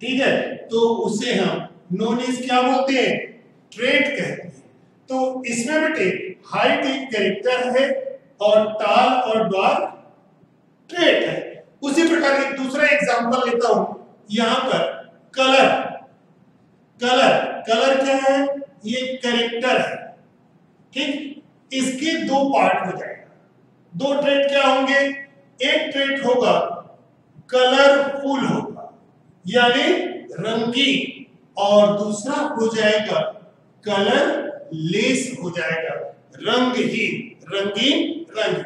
ठीक है, तो उसे हम नोन एज क्या बोलते हैं, ट्रेट कहते हैं। तो इसमें बेटे हाइट एक कैरेक्टर है और टाल और ड्वार्फ ट्रेट है। उसी प्रकार एक दूसरा एग्जांपल लेता हूं, यहां पर कलर, कलर क्या है, ये कैरेक्टर है, ठीक। इसके दो पार्ट हो जाएगा, दो ट्रेट क्या होंगे, एक ट्रेट होगा कलरफुल होगा यानी रंगीन, और दूसरा हो जाएगा कलरलेस हो जाएगा, रंगहीन, रंगीन रंग।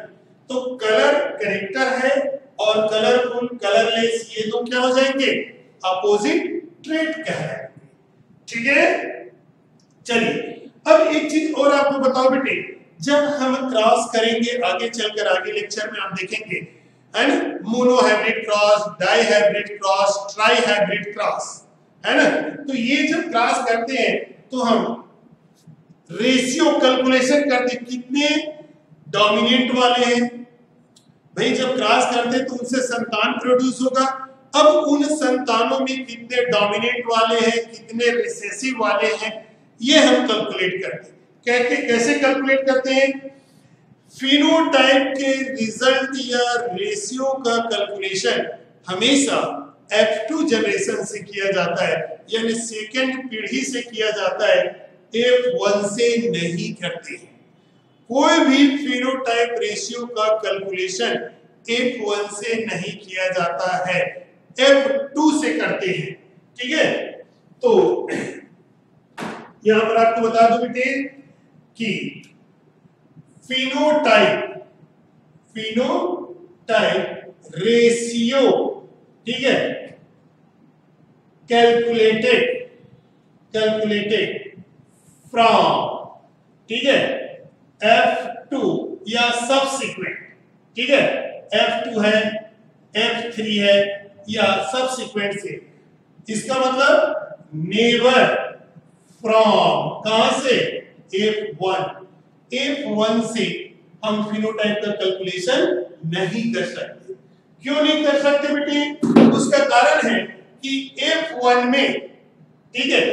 तो कलर कैरेक्टर है और कलरफुल कलरलेस ये दो क्या हो जाएंगे, अपोजिट ट्रेट कहलाएंगे, ठीक है। चलिए अब एक चीज और आपको बताओ बेटे, जब हम क्रॉस करेंगे आगे चलकर, आगे लेक्चर में आप देखेंगे, है ना, monohybrid cross, dihybrid cross, trihybrid cross, है ना। तो ये जब क्रॉस करते हैं तो हम रेशियो कैलकुलेशन करते हैं, कितने डोमिनेंट वाले हैं भाई, जब क्रॉस करते हैं तो उनसे संतान प्रोड्यूस होगा। अब उन संतानों में कितने डोमिनेंट वाले हैं, कितने रिसेसिव वाले हैं, ये हम कैलकुलेट करते हैं। कैसे कैलकुलेट करते हैं, फिनोटाइप के रिजल्ट या रेशियो का कैलकुलेशन हमेशा F2 जनरेशन से किया जाता है, यानी सेकंड पीढ़ी से किया जाता है, F1 से नहीं करते हैं। कोई भी फिनोटाइप रेशियो का कैलकुलेशन F1 से नहीं किया जाता है, F2 से करते हैं, ठीक है। तो यहां पर आपको बता दो बेटे कि फिनोटाइप रेशियो, ठीक है, कैलकुलेटेड फ्रॉम, ठीक है, F2 या सबसीक्वेंट, ठीक है, F2 है, F3 है या सबसीक्वेंट से, इसका मतलब नेवर फ्रॉम, कहां से, F1 से हम फिनोटाइप का कैलकुलेशन नहीं कर सकते। क्यों नहीं कर सकते बेटे, उसका कारण है कि F1 में, ठीक है,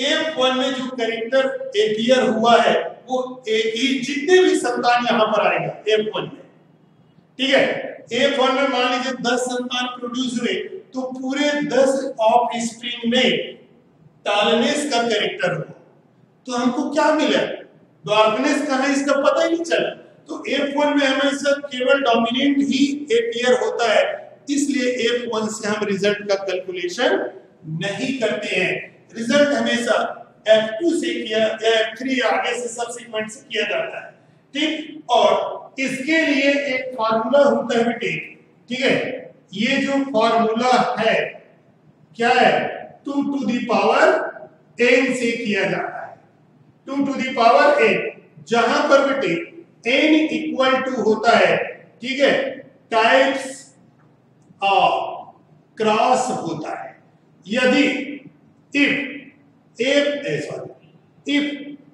F1 में जो कैरेक्टर अपीयर हुआ है वो एक ही, जितने भी संतान यहां पर आएगा F1 में, ठीक है, F1 में मान लीजिए 10 संतान प्रोड्यूस हुए, तो पूरे 10 ऑफ स्प्रिंग में टालनेस का कैरेक्टर हुआ, तो हमको क्या मिला, डार्कनेस कहां है इसका पता ही नहीं चला। तो F1 में हमेशा केवल डोमिनेंट ही अपीयर होता है, इसलिए F1 से हम रिजल्ट का कैलकुलेशन नहीं करते हैं। रिजल्ट हमेशा F2 से किया, F3 आगे से सबसीक्वेंट से किया जाता है, ठीक। और इसके लिए एक फार्मूला होता है बेटे, ठीक है, ये जो फार्मूला है क्या है, 2 to the power n से किया जाता है, 2 to the power n, जहां पर बेटे n इक्वल टू होता है, ठीक है, टाइप्स ऑफ क्रॉस होता है। यदि if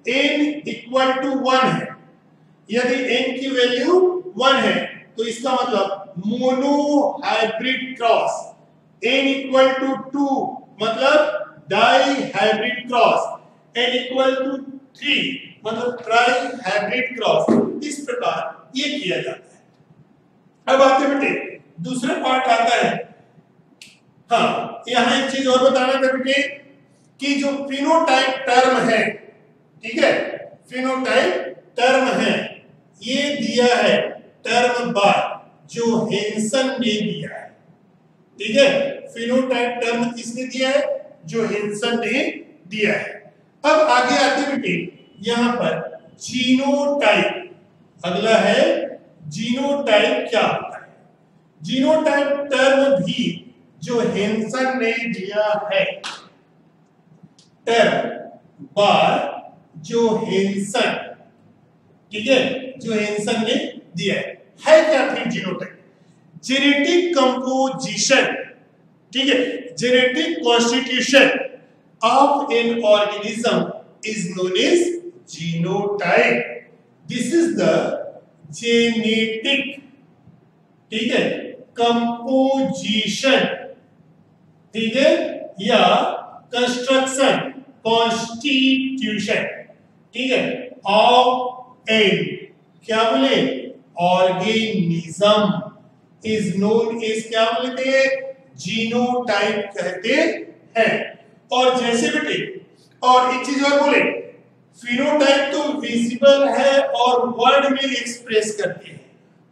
n इक्वल टू 1 है, यदि n की वैल्यू 1 है तो इसका मतलब monohybrid cross, n equal to 2 मतलब dihybrid cross, n equal to 3 मतलब ट्राई हाइब्रिड क्रॉस। इस प्रकार ये किया जाता है। अब आते बेटे दूसरा पार्ट आता है। हाँ, यहाँ एक चीज और बताना था बेटे कि जो फिनोटाइप टर्म है, ठीक है, फिनोटाइप टर्म है, ये दिया है टर्म बार जो हेंसन ने दिया है, ठीक है। फिनोटाइप टर्म किसने दिया है? जो हेंसन ने दिया है। अब आगे आते बेटे यहां पर जीनोटाइप, अगला है जीनोटाइप क्या होता है? जीनोटाइप टर्म भी जो हेंसन ने दिया है, टर्म बार जो हेंसन, ठीक है, जो हेंसन ने दिया है क्या फिर जीनोटाइप? जेनेटिक कंपोजिशन, ठीक है, genetic constitution of an organism is known as genotype. This is the genetic, ठीक है, कंपोजिशन, ठीक है, या कंस्ट्रक्शन, कॉन्स्टिट्यूशन, ठीक है, ऑफ एन, क्या बोले, ऑर्गेनिज्म इज नोन एज, क्या बोलते हैं, जीनोटाइप कहते हैं। और जैसे बेटे और एक चीज और बोले, फिनोटाइप तो विजिबल है और वर्ड में एक्सप्रेस करते हैं,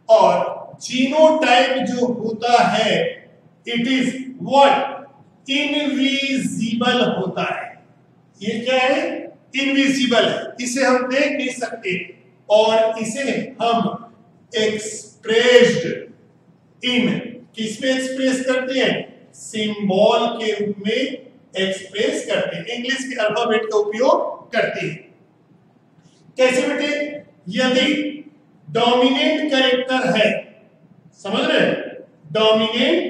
और जीनोटाइप जो होता है इट इज व्हाट, इनविजिबल होता है। ये क्या है? इनविजिबल है, इसे हम देख नहीं सकते और इसे हम एक्सप्रेस्ड इन, किसमें एक्सप्रेस करते हैं? सिंबल के रूप में एक्सप्रेस करते हैं, इंग्लिश के अल्फाबेट का उपयोग करते हैं। कैसे बेटे? यदि डोमिनेंट कैरेक्टर है, समझ रहे, डोमिनेंट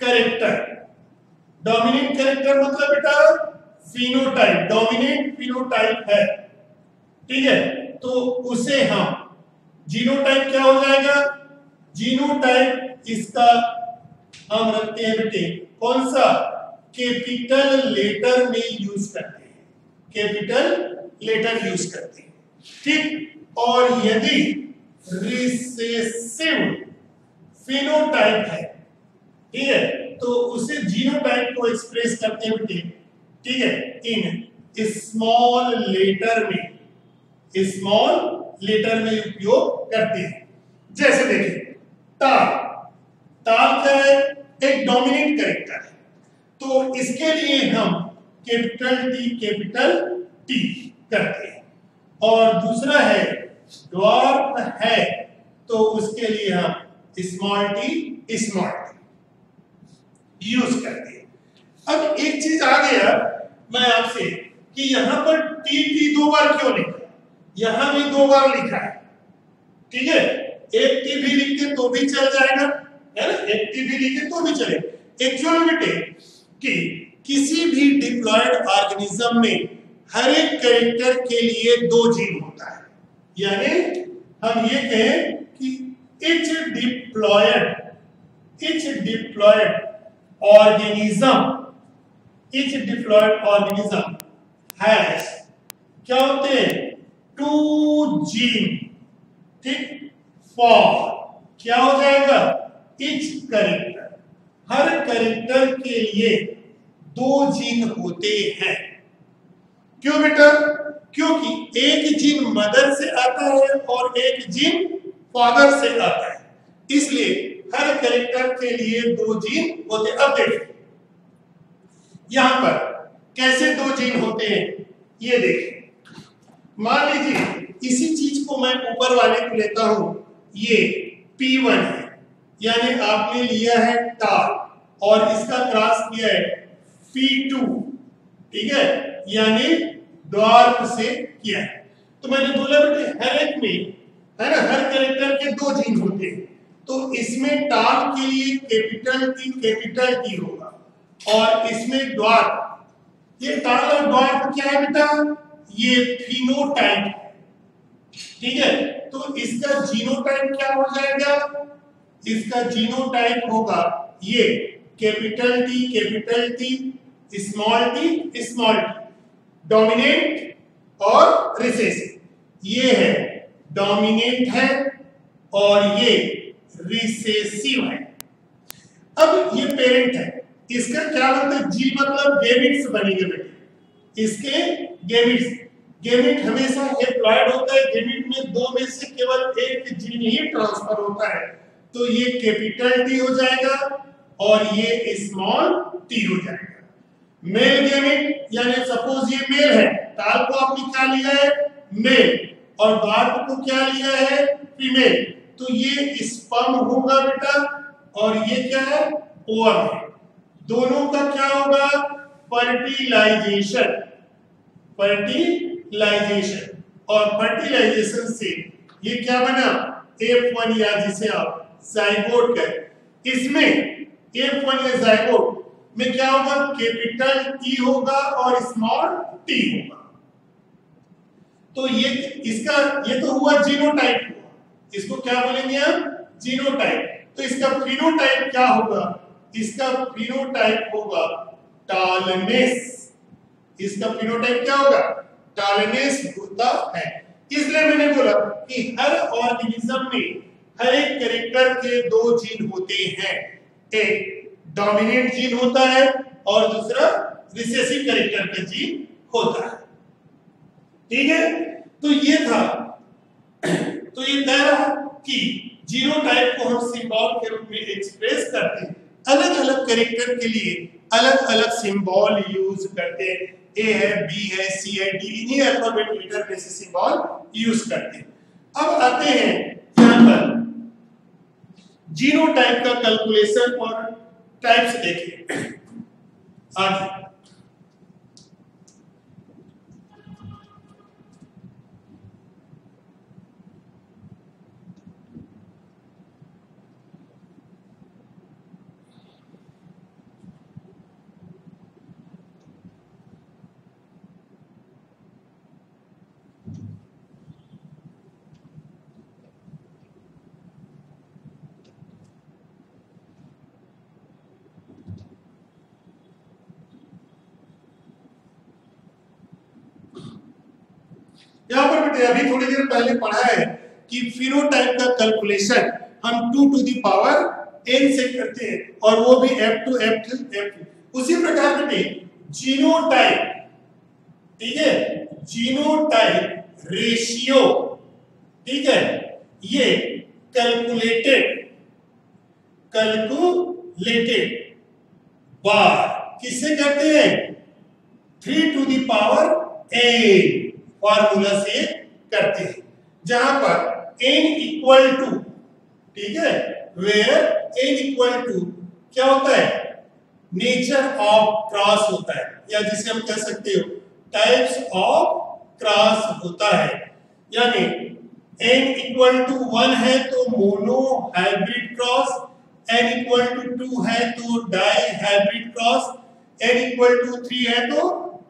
कैरेक्टर, डोमिनेंट कैरेक्टर मतलब बेटा फिनोटाइप, डोमिनेंट फिनोटाइप है, ठीक है, तो उसे हम जीनोटाइप क्या हो जाएगा? जीनोटाइप इसका हम रखते हैं बेटे कौन सा? कैपिटल लेटर में यूज करते हैं, कैपिटल लेटर यूज करते हैं, ठीक। और यदि रिसेसिव फिनोटाइप है, ठीक है, तो उसे जीनोटाइप को एक्सप्रेस करते हैं बेटे, ठीक है, इन स्मॉल लेटर में, स्मॉल लेटर में उपयोग करते हैं। जैसे देखिए ताल, ताल क्या है? एक डोमिनेंट कैरेक्टर है, तो इसके लिए हम कैपिटल टी करते हैं। और दूसरा है ड्वार्फ है, तो उसके लिए हम स्मॉल टी यूज करते हैं। अब एक चीज आ गया मैं आपसे कि यहां पर टी 2 बार क्यों लिखा? यहां भी 2 बार लिखा है, ठीक है, एक टी भी लिखे तो भी चल जाएगा, है ना, एक टी भी लिखे तो भी चलेगा। एक्चुअली बेटे कि किसी भी डिप्लॉयड ऑर्गेनिज्म में हर एक कैरेक्टर के लिए 2 जीन होता है, यानी हम ये कहें कि each diploid organism has क्या होते हैं? 2 जीन, ठीक, फॉर क्या हो जाएगा? each कैरेक्टर, हर कैरेक्टर के लिए 2 जीन होते हैं। क्यों बेटा? क्योंकि एक जीन मदर से आता है और एक जीन फादर से आता है, इसलिए हर कैरेक्टर के लिए 2 जीन होते हैं। अब देखिए यहां पर कैसे 2 जीन होते हैं, ये देखिए, मान लीजिए इसी चीज को मैं ऊपर वाले को लेता हूं, ये P1 है, यानी आपने लिया है तार और इसका क्रॉस किया है P2, ठीक है, यानी ड्वार्फ से किया है। तो मैंने बोला बेटे हर एक में, है ना, हर कैरेक्टर के 2 जीन होते हैं, तो इसमें टाल के लिए कैपिटल टी होगा और इसमें ड्वार्फ, ये टाल और ड्वार्फ क्या है बेटा? ये फिनोटाइप है, ठीक है। तो इसका जीनोटाइप क्या हो जाएगा, इसका जीनोटाइप होगा ये capital T small T, dominant और रिसेसिव। ये है डोमिनेंट है और ये रिसेसिव है। अब ये पेरेंट है, इसका क्या मतलब, जी मतलब गैमेट्स बनेंगे बेटे, इसके गैमेट्स। गैमेट हमेशा हैप्लॉइड होता है, गैमेट में दो में से केवल एक जीन ही ट्रांसफर होता है। तो ये कैपिटल टी हो जाएगा और ये स्मॉल टी हो जाएगा। मेल गैमेट यानी सपोज ये मेल है, टाल को आपने क्या लिया है मेल और बार्ब को क्या लिया है फीमेल, तो ये स्पर्म होगा बेटा और ये क्या है ओवम है। दोनों का क्या होगा फर्टिलाइजेशन, और फर्टिलाइजेशन से ये क्या बना F1 या जिसे आप जाइगोट कहें। इसमें F1 या जाइगोट में क्या होगा कैपिटल टी होगा और स्मॉल टी होगा। तो ये इसका ये तो हुआ जीनोटाइप हुआ, इसको क्या बोलेंगे हम जीनोटाइप। तो इसका फिनोटाइप क्या होगा, इसका फिनोटाइप होगा टॉलनेस। इसका फिनोटाइप क्या होगा टॉलनेस होता है। इसलिए मैंने बोला कि हर ऑर्गेनिज्म में हर एक कैरेक्टर के दो जीन होते हैं, एक डोमिनेंट जीन होता है और दूसरा रिसेसिव कैरेक्टर का जीन होता है, ठीक है। तो ये था, तो ये कह रहा कि जीनोटाइप को हम सिंबल के रूप में एक्सप्रेस करते हैं, अलग अलग कैरेक्टर के लिए अलग अलग सिंबल यूज करते हैं। ए है, बी है, सी है, डी, इन्हीं अल्फाबेट लेटर में से सिंबल यूज करते हैं। अब आते हैं यहां पर जीनोटाइप का कैलकुलेशन और टाइप्स देखिए आगे। यहां पर बेटे अभी थोड़ी देर पहले पढ़ा है कि फिनोटाइप का कैलकुलेशन हम 2 टू द पावर n से करते हैं और वो भी F2 F2। उसी प्रकार बेटे जीनोटाइप, ठीक है, जीनोटाइप रेशियो, ठीक है, ये कैलकुलेटेड बार किससे करते हैं 3 to the power n formula से करते हैं, जहां पर n इक्वल टू, ठीक है, वेयर n इक्वल टू क्या होता है नेचर ऑफ क्रॉस होता है, या जिसे हम कह सकते हो टाइप्स ऑफ क्रॉस होता है। यानी n इक्वल टू 1 है तो monohybrid cross, n equal to 2 है तो dihybrid cross, n equal to 3 है तो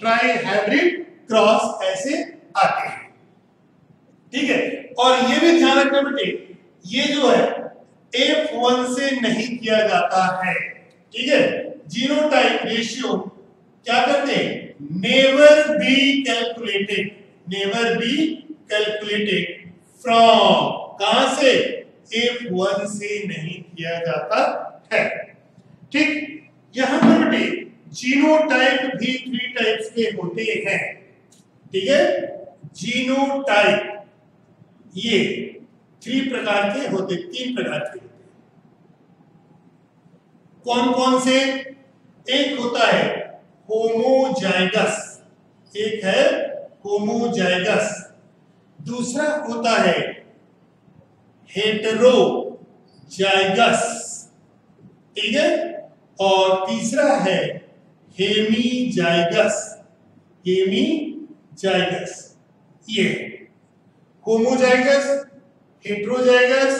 ट्राई हाइब्रिड क्रॉस, ऐसे आते हैं, ठीक है। और ये भी ध्यान रखना बेटे ये जो है F1 से नहीं किया जाता है, ठीक है। जीनोटाइप रेशियो क्या करते हैं नेवर बी कैलकुलेटेड फ्रॉम, कहां से F1 से नहीं किया जाता है, ठीक। यहां पर बेटे जीनोटाइप भी 3 टाइप्स के होते हैं, ठीक है। जीनोटाइप ये 3 प्रकार के होते, 3 प्रकार के होते। कौन कौन से, एक होता है होमोजाइगस, एक है होमोजाइगस, दूसरा होता है हेटेरोजाइगस, ठीक है, और तीसरा है हेमीजाइगस। ये होमोजाइगस, हेटेरोजाइगस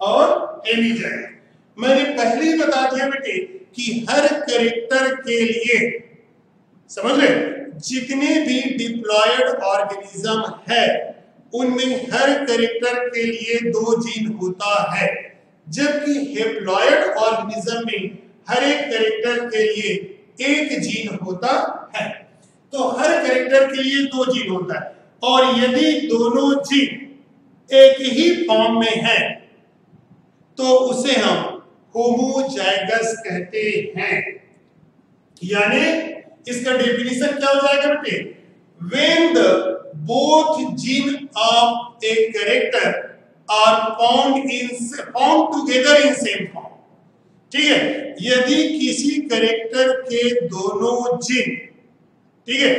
और हेमीजाइगस। मैंने पहले ही बता दिया बेटे कि हर कैरेक्टर के लिए, समझ रहे, जितने भी डिप्लॉयड ऑर्गेनिज्म है उनमें हर कैरेक्टर के लिए 2 जीन होता है, जबकि हेप्लॉयड ऑर्गेनिज्म में हर एक कैरेक्टर के लिए 1 जीन होता है। तो हर कैरेक्टर के लिए 2 जीन होता है, और यदि दोनों जीन एक ही फॉर्म में है तो उसे हम होमोजाइगस कहते हैं। यानी इसका डेफिनेशन क्या हो जाएगा बेटे? When the both gene of a character are found together in same form. ठीक है, यदि किसी कैरेक्टर के दोनों जीन, ठीक है,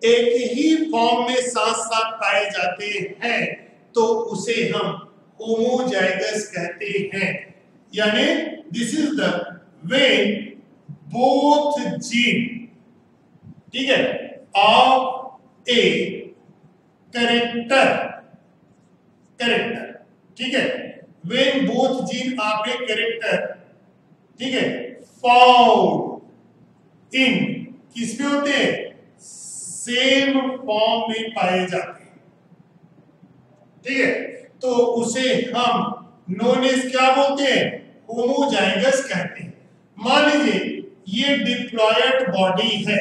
एक ही फॉर्म में साथ साथ पाए जाते हैं तो उसे हम होमोजाइगस कहते हैं। यानी this is the when both gene, ठीक है, ऑफ ए कैरेक्टर, ठीक है, when both gene of a character, ठीक है, फाउंड इन, किस में होते हैं? सेम फॉर्म में पाए जाते हैं। ठीक है, तो उसे हम नोन एज क्या बोलते हैं? होमोजाइगस कहते हैं। मान लीजिए ये डिप्लॉयड बॉडी है,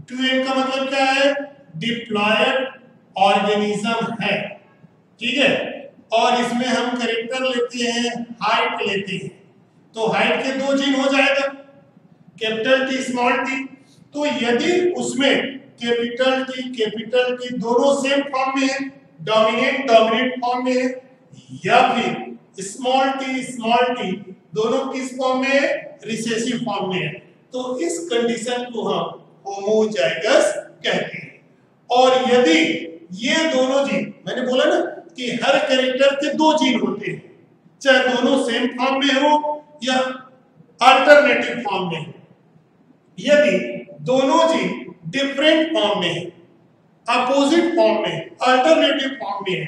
2n का मतलब क्या है? डिप्लॉयड ऑर्गेनिज्म है, ठीक है, और इसमें हम कैरेक्टर लेते हैं, हाइट लेते हैं, तो हाइट के 2 जीन हो जाएगा, कैपिटल टी स्मॉल टी। तो यदि उसमें कैपिटल टी दोनों सेम फॉर्म में है, डोमिनेंट फॉर्म में है, या फिर स्मॉल टी दोनों किस फॉर्म में है? रिसेसिव फॉर्म में है, तो इस कंडीशन को हम होमोजाइगस कहते हैं। और यदि ये दोनों जीन, मैंने बोला ना कि हर कैरेक्टर के 2 जीन होते हैं, चाहे दोनों सेम फॉर्म में हो या अल्टरनेटिव फॉर्म में हो। यदि दोनों जीन डिफरेंट फॉर्म में है, अपोजिट फॉर्म में, अल्टरनेटिव फॉर्म में है,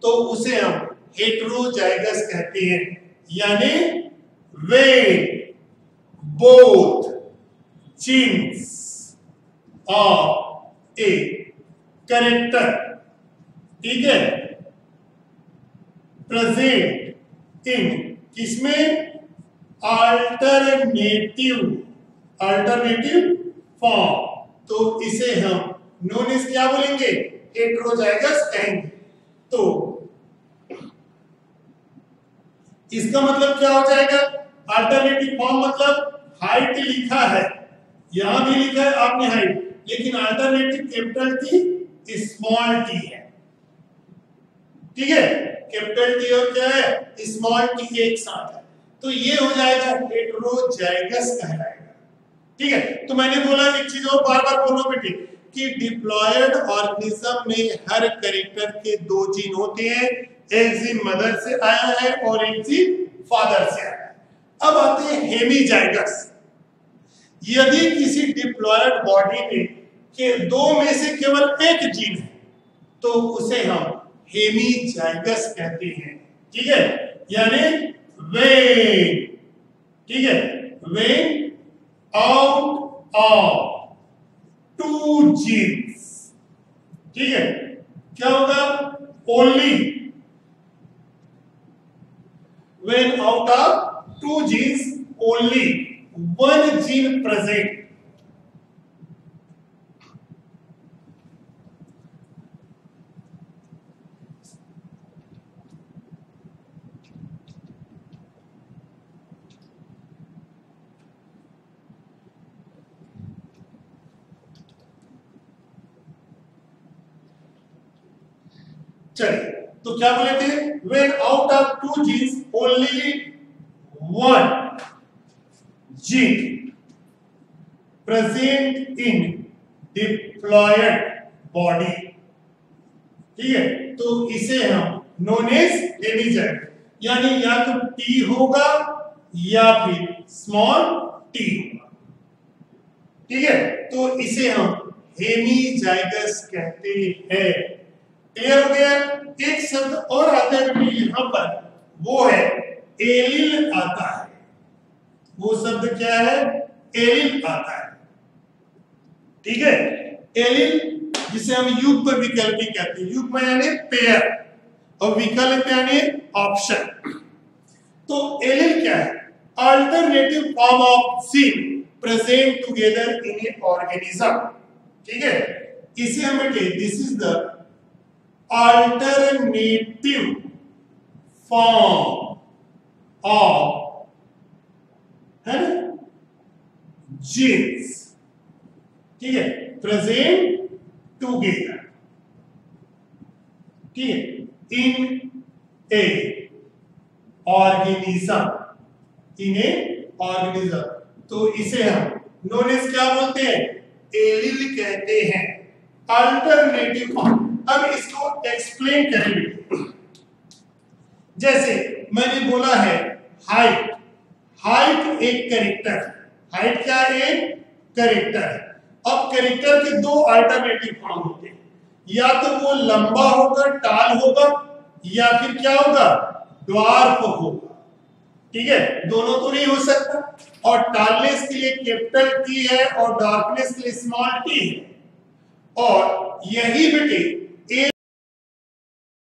तो उसे हम हेटेरोजाइगस कहते हैं। यानी वे both genes of a character, ठीक है, प्रेजेंट इन किसमें? अल्टरनेटिव फॉर्म, तो इसे हम नोन एज क्या बोलेंगे? हेटेरोजाइगस कहेंगे। तो इसका मतलब क्या हो जाएगा? अल्टरनेटिव फॉर्म मतलब हाइट लिखा है, यहां भी लिखा है आपने हाइट, लेकिन alternative capital T small T है, ठीक है, कैपिटल टी और क्या है? स्मॉल टी एक साथ है, तो ये हो जाएगा हेटेरोजाइगस कहलाएगा। ठीक है, तो मैंने बोला एक चीज और बार-बार बोलो बेटे कि डिप्लॉयड ऑर्गेनिज्म में हर कैरेक्टर के 2 जीन होते हैं, एक जीन मदर से आया है और एक जीन फादर से आया है। अब आते हैं हेमीजाइगस। यदि किसी डिप्लॉयड बॉडी में के 2 में से केवल एक जीन है तो उसे हम हेमीजाइगस कहते हैं। ठीक है, यानी व्हेन, ठीक है, व्हेन आउट ऑफ 2 जीन्स, ठीक है, क्या होगा? Only when out of 2 genes only 1 gene present, चलिए तो क्या बोले थे? When out of 2 genes only 1 gene present in diploid body, ठीक है, तो इसे हम नोन एज हेमीजाइगस, यानी या तो टी होगा या फिर स्मॉल टी होगा, ठीक है, तो इसे हम हेमीजाइगस कहते हैं। क्लियर हो गया? एक शब्द और आता है बेटे यहां पर, वो है एलिल आता है। वो शब्द क्या है? एलिल आता है, ठीक है, एलिल जिसे हम युग्म विकल्पी कहते हैं, युग्म यानी पेयर और विकल्प यानी ऑप्शन। तो एलिल क्या है? Alternative form of gene present together in A organism. ठीक है, इसे हम this is the alternative form of है जीन्स। ठीक है, प्रेजेंट टुगेदर, ठीक है, इन ए ऑर्गेनिज्म, इन ए ऑर्गेनिज्म। तो इसे हम नोन एज क्या बोलते हैं? एलिल कहते हैं, अल्टरनेटिव फॉर्म। अब इसको एक्सप्लेन करेंगे। जैसे मैंने बोला है हाइट, हाइट एक कैरेक्टर है, हाइट क्या है? एक कैरेक्टर है। अब कैरेक्टर के दो अल्टरनेटिव फॉर्म होते हैं, या तो वो लंबा होगा, टाल होगा, या फिर क्या होगा? ड्वार्फ होगा। ठीक है, दोनों तो नहीं हो सकता। और टालनेस के लिए कैपिटल टी है और डार्कनेस के लिए स्मॉल टी है। और यही बेटे